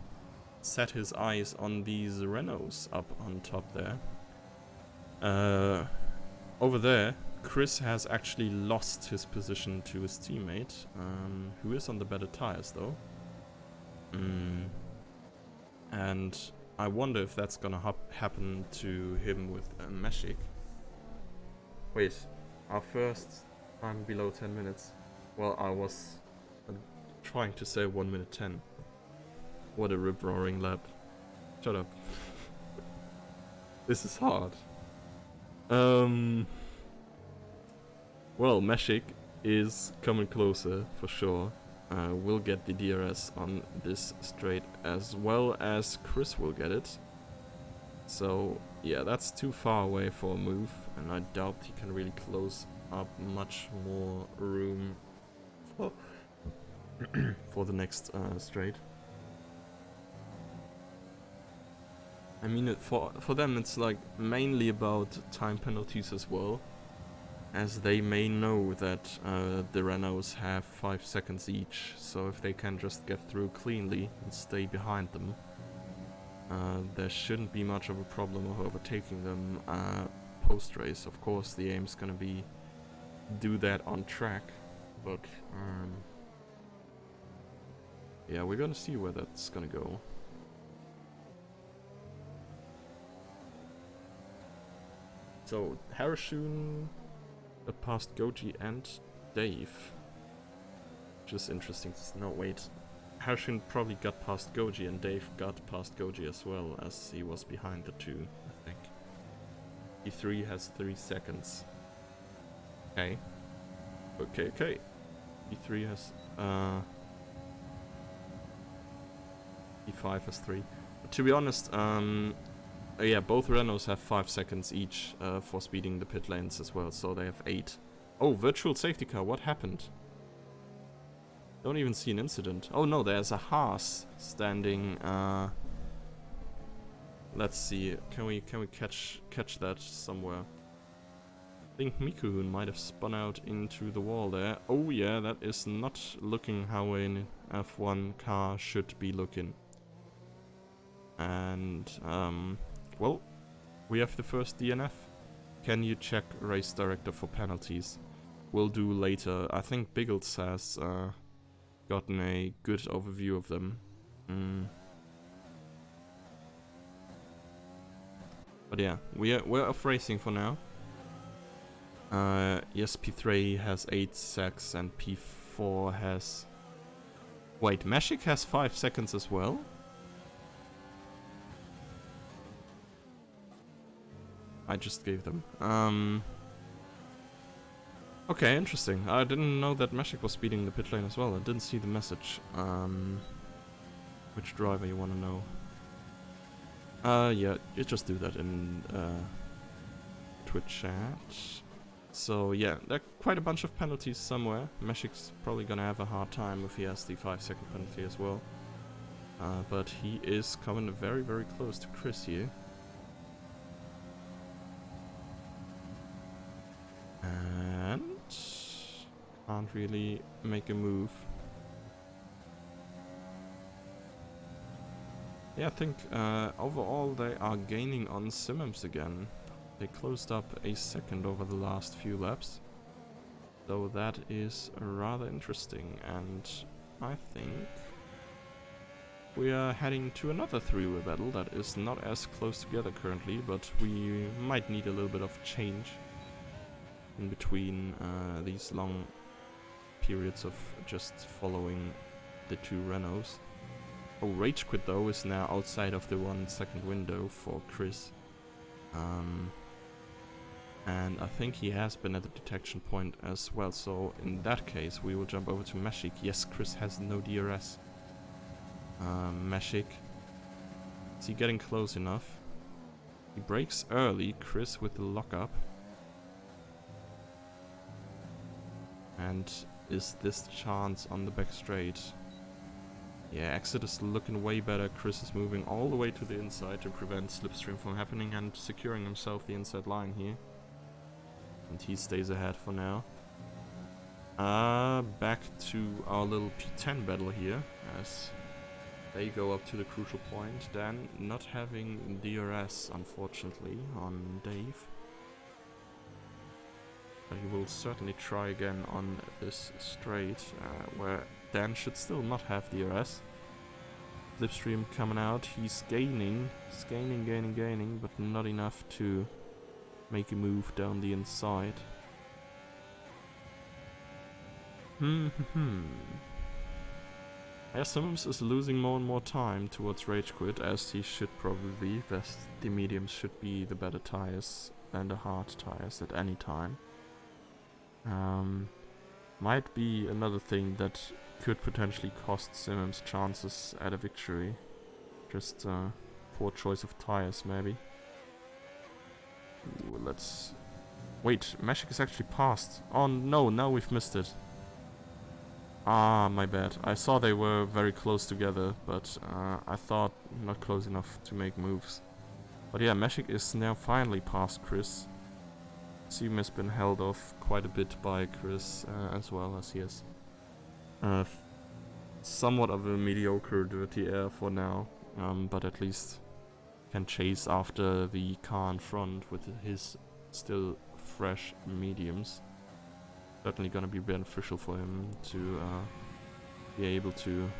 set his eyes on these Renaults up on top there. Over there, Chris has actually lost his position to his teammate, who is on the better tires though. And I wonder if that's gonna happen to him with Meshik. Wait, our first time below 10 minutes. Well, I was trying to say 1 minute 10. What a rip-roaring lap. Shut up. This is hard. Well, Meshik is coming closer for sure. We'll get the DRS on this straight as well as Chris will get it. So yeah, that's too far away for a move, and I doubt he can really close up much more room for, for the next straight. I mean, for them it's like mainly about time penalties as well, as they may know that the Renaults have 5 seconds each, so if they can just get through cleanly and stay behind them, there shouldn't be much of a problem of overtaking them post-race. Of course, the aim's gonna be do that on track, but yeah, we're gonna see where that's gonna go. So, Harashun past Goji and Dave. Which is interesting. No, wait. Harashun probably got past Goji and Dave got past Goji as well, as he was behind the two, I think. E3 has 3 seconds. Okay. Okay. E3 has... E5 has 3. To be honest, yeah, both Renaults have 5 seconds each for speeding the pit lanes as well, so they have 8. Oh, virtual safety car, what happened? Don't even see an incident. Oh no, there's a Haas standing. Let's see, can we catch that somewhere? I think Mikuhun might have spun out into the wall there. Oh yeah, that is not looking how an F1 car should be looking. And well, we have the first DNF. Can you check race director for penalties? We'll do later. I think Biggles has gotten a good overview of them. But yeah, we're off racing for now. Yes, P3 has 8 secs and P4 has... Wait, Meshik has 5 seconds as well? I just gave them. Okay, interesting. I didn't know that Meshik was speeding the pit lane as well. I didn't see the message. Which driver you want to know? Yeah, you just do that in Twitch chat. So yeah, there are quite a bunch of penalties somewhere. Meshik's probably gonna have a hard time if he has the 5-second penalty as well. But he is coming very, very close to Chris here. And can't really make a move. Yeah, I think overall they are gaining on Simmons again. They closed up a second over the last few laps. So that is rather interesting, and I think we are heading to another three-way battle that is not as close together currently, but we might need a little bit of change in between these long periods of just following the two Renaults. Oh, Rage Quit though is now outside of the 1 second window for Chris. And I think he has been at the detection point as well, so in that case we will jump over to Meshik. Yes, Chris has no DRS. Meshik, is he getting close enough? He breaks early, Chris with the lockup. And is this the chance on the back straight? Yeah, exit is looking way better. Chris is moving all the way to the inside to prevent slipstream from happening and securing himself the inside line here. And he stays ahead for now. Back to our little P10 battle here, as they go up to the crucial point. Dan not having DRS, unfortunately, on Dave. But he will certainly try again on this straight, where Dan should still not have DRS. Slipstream coming out, he's gaining, but not enough to make a move down the inside. Simmons is losing more and more time towards Rage Quit, as he should probably, as the mediums should be the better tires than the hard tires at any time. Might be another thing that could potentially cost Simmons chances at a victory. Just poor choice of tires, maybe. Ooh, let's... Wait, Meshik is actually passed. Oh no, now we've missed it. Ah, my bad. I saw they were very close together, but I thought not close enough to make moves. But yeah, Meshik is now finally past Chris. Sim has been held off quite a bit by Chris, as well, as he has somewhat of a mediocre dirty air for now, but at least can chase after the car in front with his still fresh mediums. Certainly gonna be beneficial for him to be able to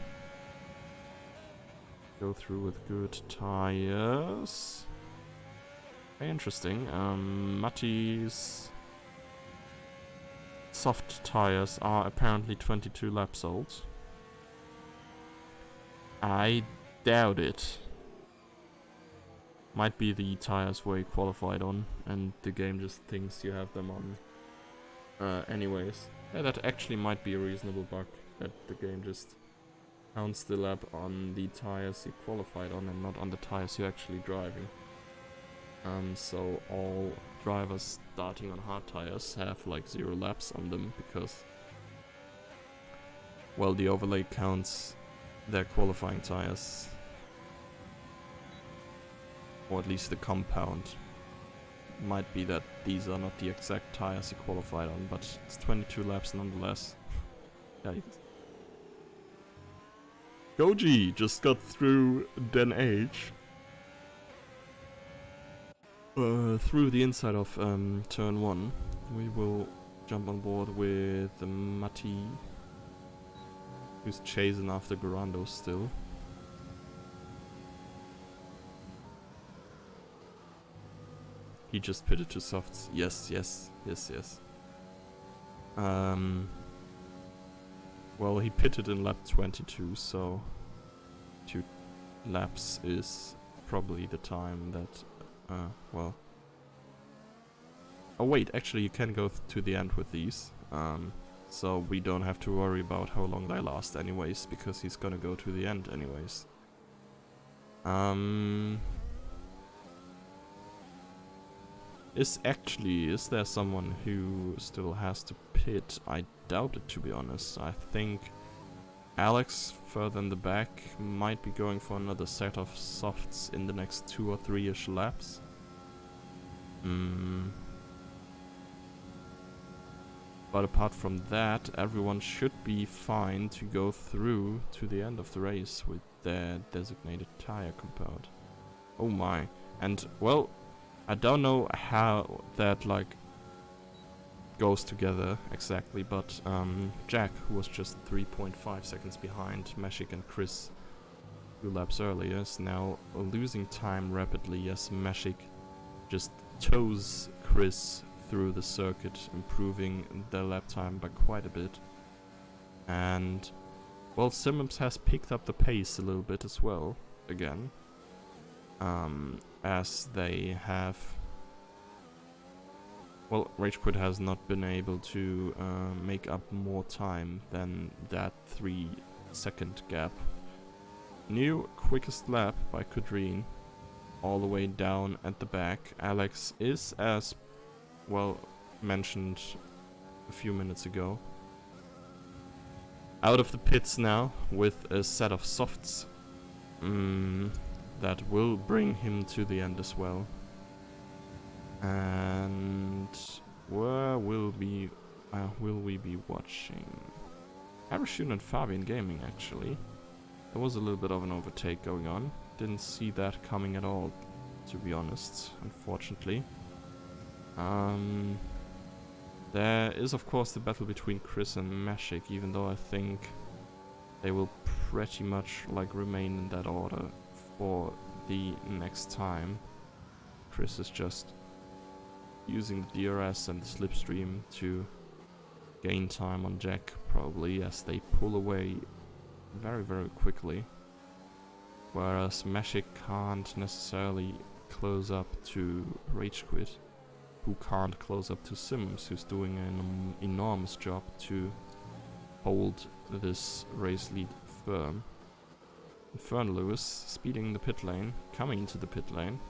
go through with good tires. Very interesting. Matti's soft tires are apparently 22 laps old. I doubt it. Might be the tires where he qualified on, and the game just thinks you have them on. Anyways, yeah, that actually might be a reasonable bug, that the game just counts the lap on the tires you qualified on and not on the tires you're actually driving. So all drivers starting on hard tires have like 0 laps on them, because, well, the overlay counts their qualifying tires, or at least the compound. Might be that these are not the exact tires you qualified on, but it's 22 laps nonetheless. Yikes. Goji just got through Den H. Through the inside of turn 1. We will jump on board with Matti, who's chasing after Garando still. He just pitted to softs. Yes. Well, he pitted in lap 22, so 2 laps is probably the time that, well... Oh wait, actually you can go to the end with these, so we don't have to worry about how long they last anyways, because he's gonna go to the end anyways. Is there someone who still has to pit? I doubt it, to be honest. I think Alex, further in the back, might be going for another set of softs in the next 2 or 3-ish laps. But apart from that, everyone should be fine to go through to the end of the race with their designated tire compound. Oh my. And, well, I don't know how that, like, goes together exactly, but Jack, who was just 3.5 seconds behind Meshik and Chris 2 laps earlier, is now losing time rapidly as Meshik just tows Chris through the circuit, improving their lap time by quite a bit. And Well, Simmons has picked up the pace a little bit as well, again. As they have... Well, Rage Quit has not been able to make up more time than that 3-second gap. New quickest lap by Kudreen, all the way down at the back. Alex is, as well mentioned a few minutes ago, out of the pits now with a set of softs that will bring him to the end as well. And where will we be watching? Harashun and Fabian Gaming, actually. There was a little bit of an overtake going on. Didn't see that coming at all, to be honest, unfortunately. There is, of course, the battle between Chris and Mashik, even though I think they will pretty much remain in that order for the next time. Chris is just using the DRS and the slipstream to gain time on Jack, probably, as they pull away very, very quickly. Whereas Mashik can't necessarily close up to Rage Quit, who can't close up to Sims, who's doing an enormous job to hold this race lead firm. Infernal Lewis speeding the pit lane, coming into the pit lane.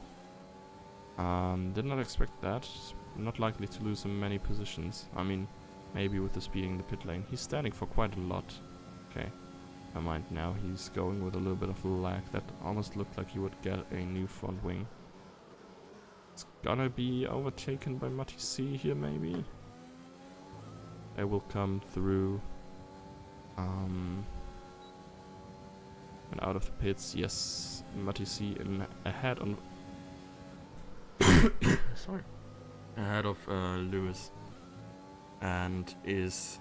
Did not expect that. Not likely to lose him many positions. I mean, maybe with the speeding the pit lane. He's standing for quite a lot. Okay, never mind now. He's going with a little bit of lag. That almost looked like he would get a new front wing. It's gonna be overtaken by Mati C here, maybe. They will come through. And out of the pits, yes, Mati C ahead on. Sorry. Ahead of Lewis, and is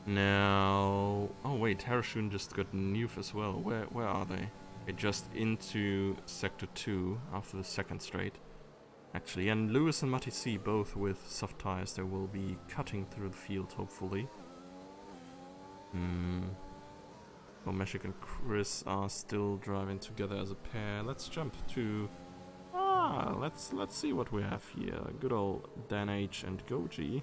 now. Oh wait, Harashun just got Newf as well. Where are they? They just into sector 2 after the second straight, actually. And Lewis and Mati C both with soft tires. They will be cutting through the field, hopefully. Well, Meshik and Chris are still driving together as a pair. Let's jump to. Let's see what we have here. Good old Dan H and Goji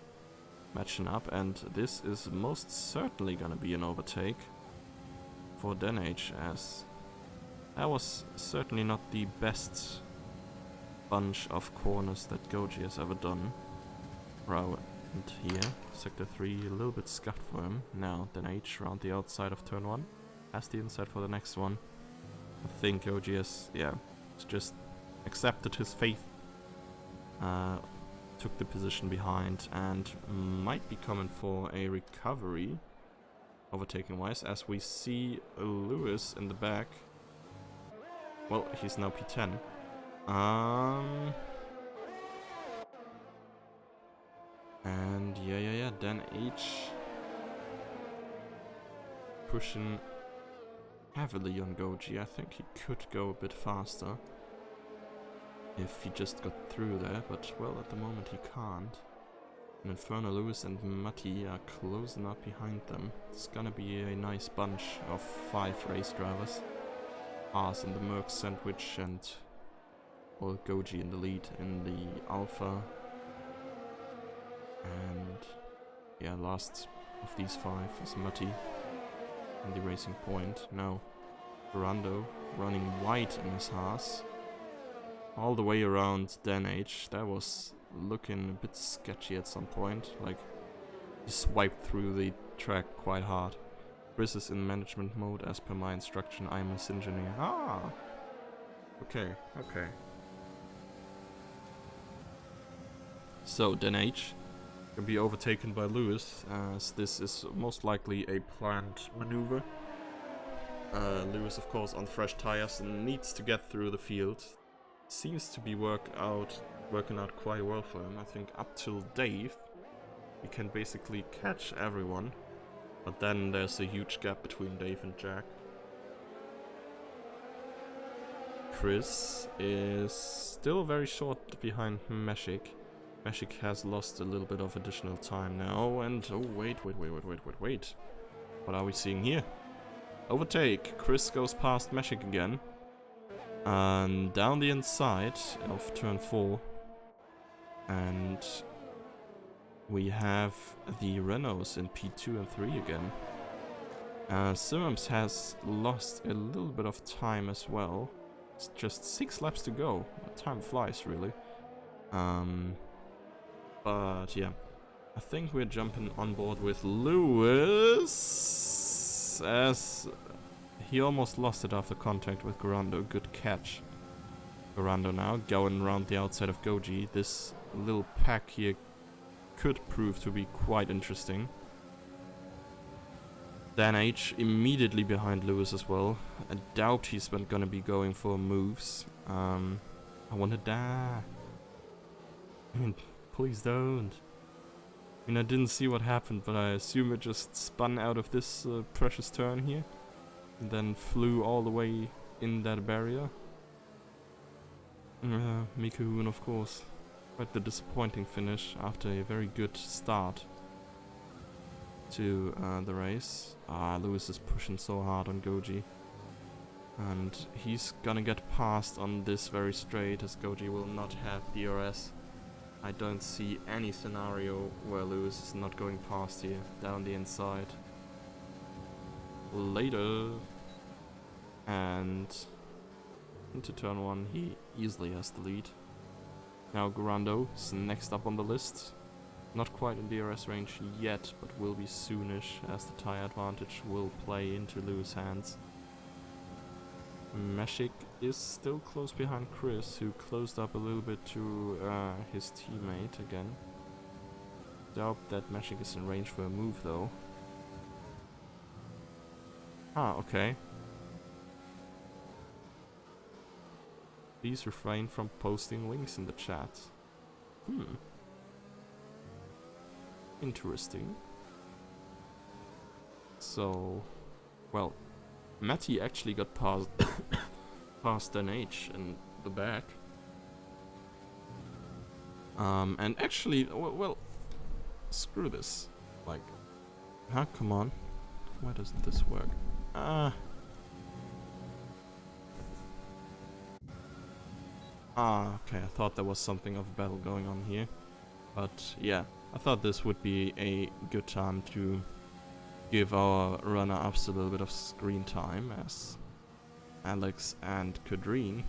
matching up, and this is most certainly gonna be an overtake for Dan H, as that was certainly not the best bunch of corners that Goji has ever done. And here, sector 3, a little bit scuffed for him. Now Dan H around the outside of turn 1, has the inside for the next one. I think Goji has, it's just accepted his fate, took the position behind, and might be coming for a recovery, overtaking wise, as we see Lewis in the back. Well, he's now P10. And yeah, Dan H pushing heavily on Goji. I think he could go a bit faster if he just got through there, but well, at the moment he can't. And Infernal Lewis and Mati are closing up behind them. It's gonna be a nice bunch of 5 race drivers. Haas in the Merc sandwich, and well, Goji in the lead in the Alpha. And yeah, last of these 5 is Mati in the Racing Point. Now Ferrando running wide in his Haas, all the way around Dan H. That was looking a bit sketchy at some point, like he swiped through the track quite hard. Chris is in management mode as per my instruction. I'm a engineer. Okay. So Dan H can be overtaken by Lewis, as this is most likely a planned maneuver. Lewis, of course, on fresh tires and needs to get through the field. Seems to be working out quite well for him. I think up till Dave, he can basically catch everyone, but then there's a huge gap between Dave and Jack. Chris is still very short behind Meshik. Meshik has lost a little bit of additional time now, and oh wait. What are we seeing here? Overtake. Chris goes past Meshik again. And down the inside of turn 4. And we have the Renaults in P2 and 3 again. Simmons has lost a little bit of time as well. It's just 6 laps to go. Time flies, really. But yeah, I think we're jumping on board with Lewis, as he almost lost it after contact with Garando. Good catch. Garando now going around the outside of Goji. This little pack here could prove to be quite interesting. Dan H immediately behind Lewis as well. I doubt he's gonna be going for moves. I wanna die. Please don't. I mean, I didn't see what happened, but I assume it just spun out of this precious turn here. And then flew all the way in that barrier. Mikuhun, of course. Quite the disappointing finish after a very good start to the race. Lewis is pushing so hard on Goji. And he's gonna get passed on this very straight, as Goji will not have DRS. I don't see any scenario where Lewis is not going past here, down the inside. Later. And into turn 1, he easily has the lead. Now Garando is next up on the list. Not quite in DRS range yet, but will be soonish, as the tyre advantage will play into Lewis' hands. Meshik is still close behind Chris, who closed up a little bit to his teammate again. Doubt that Meshik is in range for a move though. Okay. Please refrain from posting links in the chat. Interesting. So, well, Matty actually got past past NH in the back. And actually, well, screw this. Like, come on. Why doesn't this work? Okay, I thought there was something of a battle going on here. But yeah, I thought this would be a good time to give our runner-ups a little bit of screen time, as Alex and Kadreen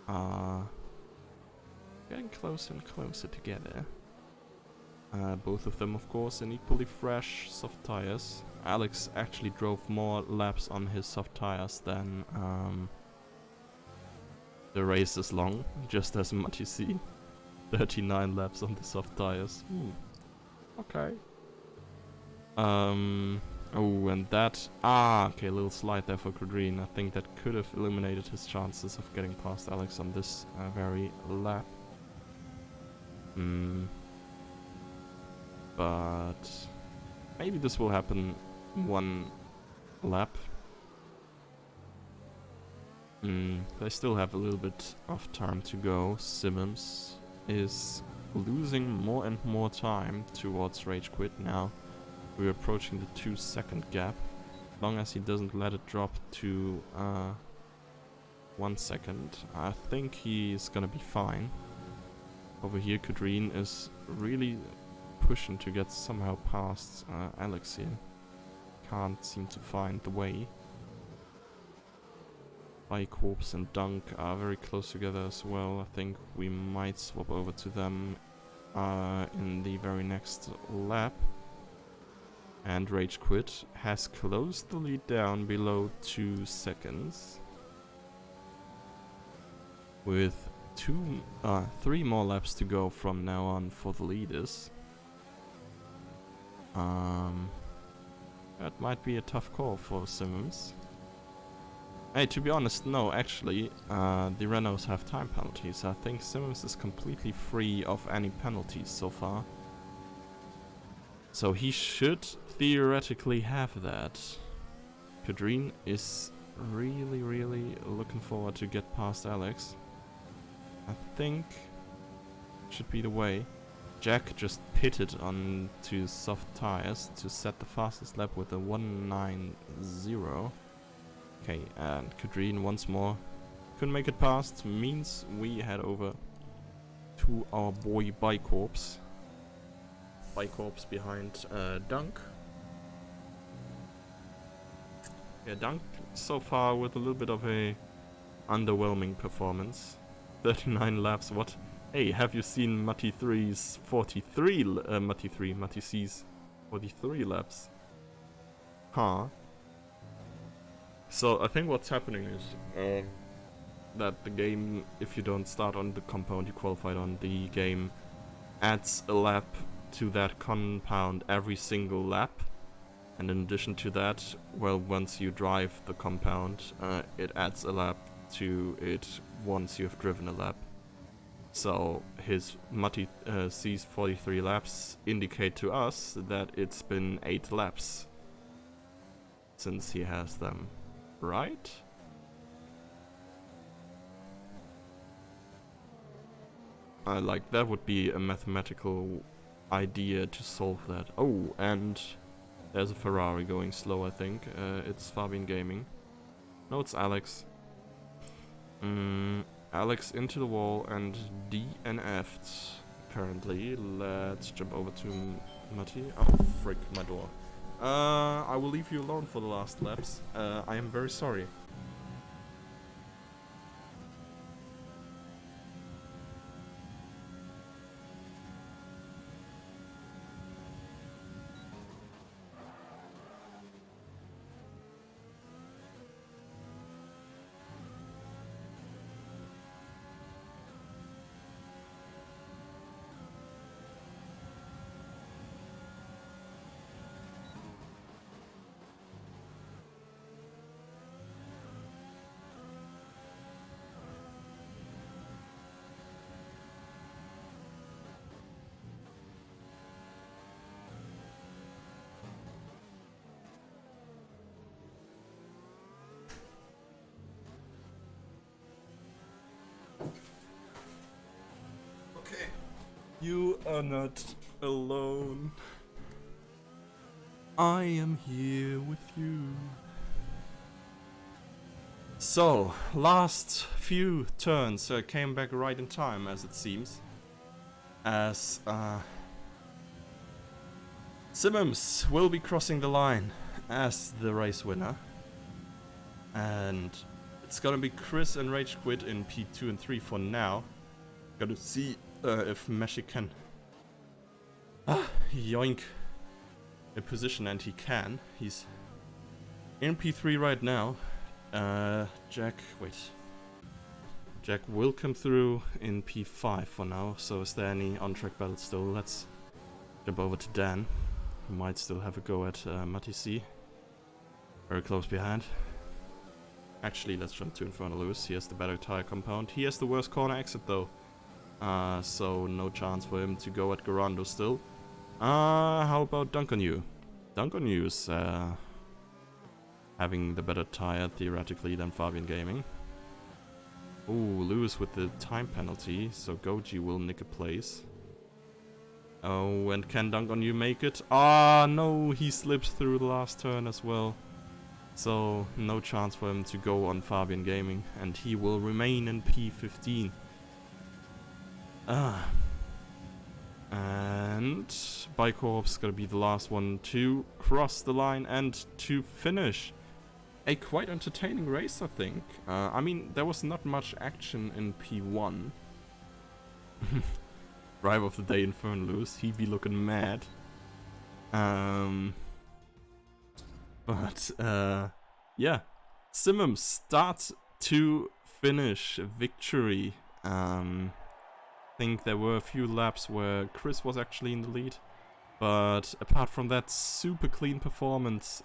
are getting closer and closer together. Both of them, of course, in equally fresh soft tires. Alex actually drove more laps on his soft tires than the race is long, just as much you see. 39 laps on the soft tires. Okay. Oh, and that... okay, a little slide there for Green. I think that could have eliminated his chances of getting past Alex on this very lap. But... maybe this will happen one lap. They still have a little bit of time to go. Simmons is losing more and more time towards Rage Quit now. We're approaching the 2-second gap. As long as he doesn't let it drop to 1 second, I think he's gonna be fine. Over here, Kadreen is really pushing to get somehow past Alex here. Can't seem to find the way. Bicorps and Dunk are very close together as well. I think we might swap over to them in the very next lap. And Rage Quit has closed the lead down below 2 seconds. With 3 more laps to go from now on for the leaders. That might be a tough call for Simmons. Hey, to be honest, no, actually, the Renaults have time penalties. I think Simmons is completely free of any penalties so far. So he should theoretically have that. Kadreen is really looking forward to get past Alex. I think should be the way. Jack just pitted onto soft tires to set the fastest lap with a 1:9.0. Okay, and Kadreen once more couldn't make it past, means we head over to our boy Bicorps. Bicorps behind Dunk. Yeah, Dunk so far with a little bit of a underwhelming performance. 39 laps, what? Hey, have you seen Matty 3's 43, Matty C's 43 laps? Huh? So I think what's happening is that the game, if you don't start on the compound you qualified on, the game adds a lap to that compound every single lap. And in addition to that, well, once you drive the compound, it adds a lap to it once you've driven a lap. So his Matty C's 43 laps indicate to us that it's been 8 laps since he has them, right? Like, that would be a mathematical idea to solve that. Oh, and there's a Ferrari going slow, I think. It's Fabian Gaming. No, it's Alex. Alex into the wall and DNF'd, apparently. Let's jump over to Matty. Oh, frick, my door. I will leave you alone for the last laps. I am very sorry. Okay. You are not alone. I am here with you. So, last few turns came back right in time, as it seems. As Simmons will be crossing the line as the race winner. And it's gonna be Chris and Rage Quit in P2 and 3 for now. Gotta see if Meshi can yoink a position, and he can. He's in P3 right now. Jack will come through in P5 for now. So is there any on-track battle still? Let's jump over to Dan, who might still have a go at Matty C. Very close behind. Actually, let's jump to Inferno Lewis. He has the better tire compound. He has the worst corner exit though. So no chance for him to go at Garando still. How about Dunk on You? Dunk on You's having the better tire theoretically than Fabian Gaming. Ooh, Lewis with the time penalty, so Goji will nick a place. Oh, and can Dunk on You make it? Ah, no, he slips through the last turn as well. So no chance for him to go on Fabian Gaming, and he will remain in P15. And Bicorp's gonna be the last one to cross the line and to finish. A quite entertaining race, I think. I mean, there was not much action in P1. Driver of the day, Inferno Lewis. He be looking mad. But yeah. Simmons start to finish victory. I think there were a few laps where Chris was actually in the lead, but apart from that, super clean performance,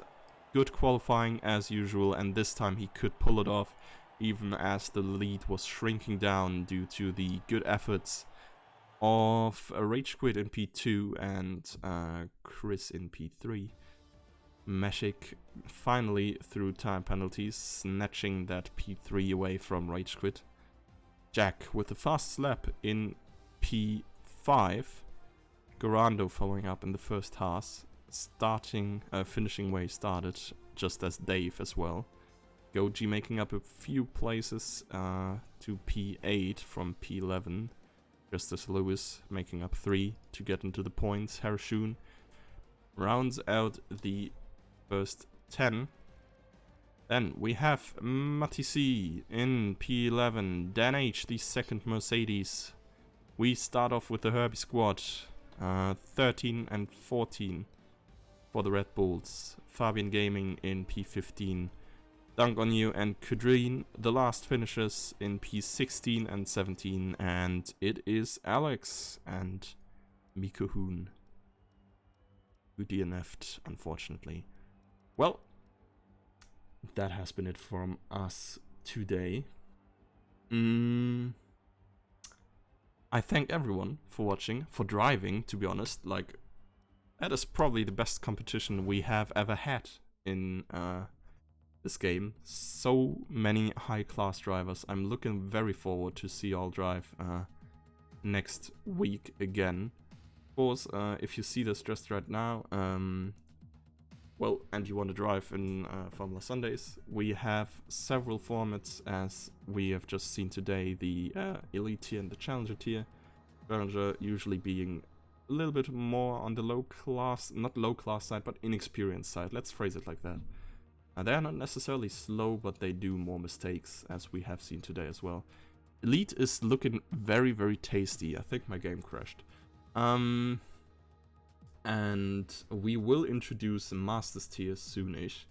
good qualifying as usual, and this time he could pull it off even as the lead was shrinking down due to the good efforts of Rage Quit in P2 and Chris in P3. Meshik finally, through time penalties, snatching that P3 away from Rage Quit. Jack with the fastest lap in P5 Garando following up in the first Haas. Finishing way started just as Dave as well. Goji making up a few places to P8 from P11. Just as Lewis making up 3 to get into the points. Harashun rounds out the first 10. Then we have Matisse in P11. Dan H, the second Mercedes. We start off with the Herbie squad. 13 and 14 for the Red Bulls. Fabian Gaming in P15. Dunk on You and Kudrin, the last finishers in P16 and 17. And it is Alex and Miko Hoon who DNF'd, unfortunately. Well, that has been it from us today. I thank everyone for watching, for driving, to be honest. Like, that is probably the best competition we have ever had in this game. So many high-class drivers. I'm looking very forward to see all drive next week again. Of course, if you see this just right now, well, and you want to drive in Formula Sundays, we have several formats, as we have just seen today, the Elite tier and the Challenger tier. Challenger usually being a little bit more on the low class, not low class side, but inexperienced side. Let's phrase it like that. They are not necessarily slow, but they do more mistakes, as we have seen today as well. Elite is looking very, very tasty. I think my game crashed. And we will introduce a Masters tier soonish.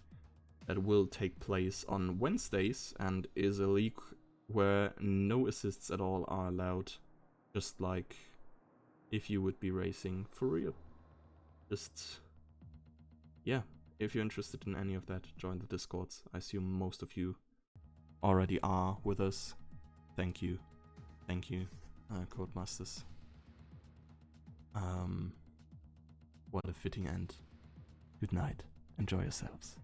That will take place on Wednesdays and is a league where no assists at all are allowed. Just like if you would be racing for real. Just, yeah. If you're interested in any of that, join the Discords. I assume most of you already are with us. Thank you. Thank you, Codemasters. What a fitting end. Good night. Enjoy yourselves.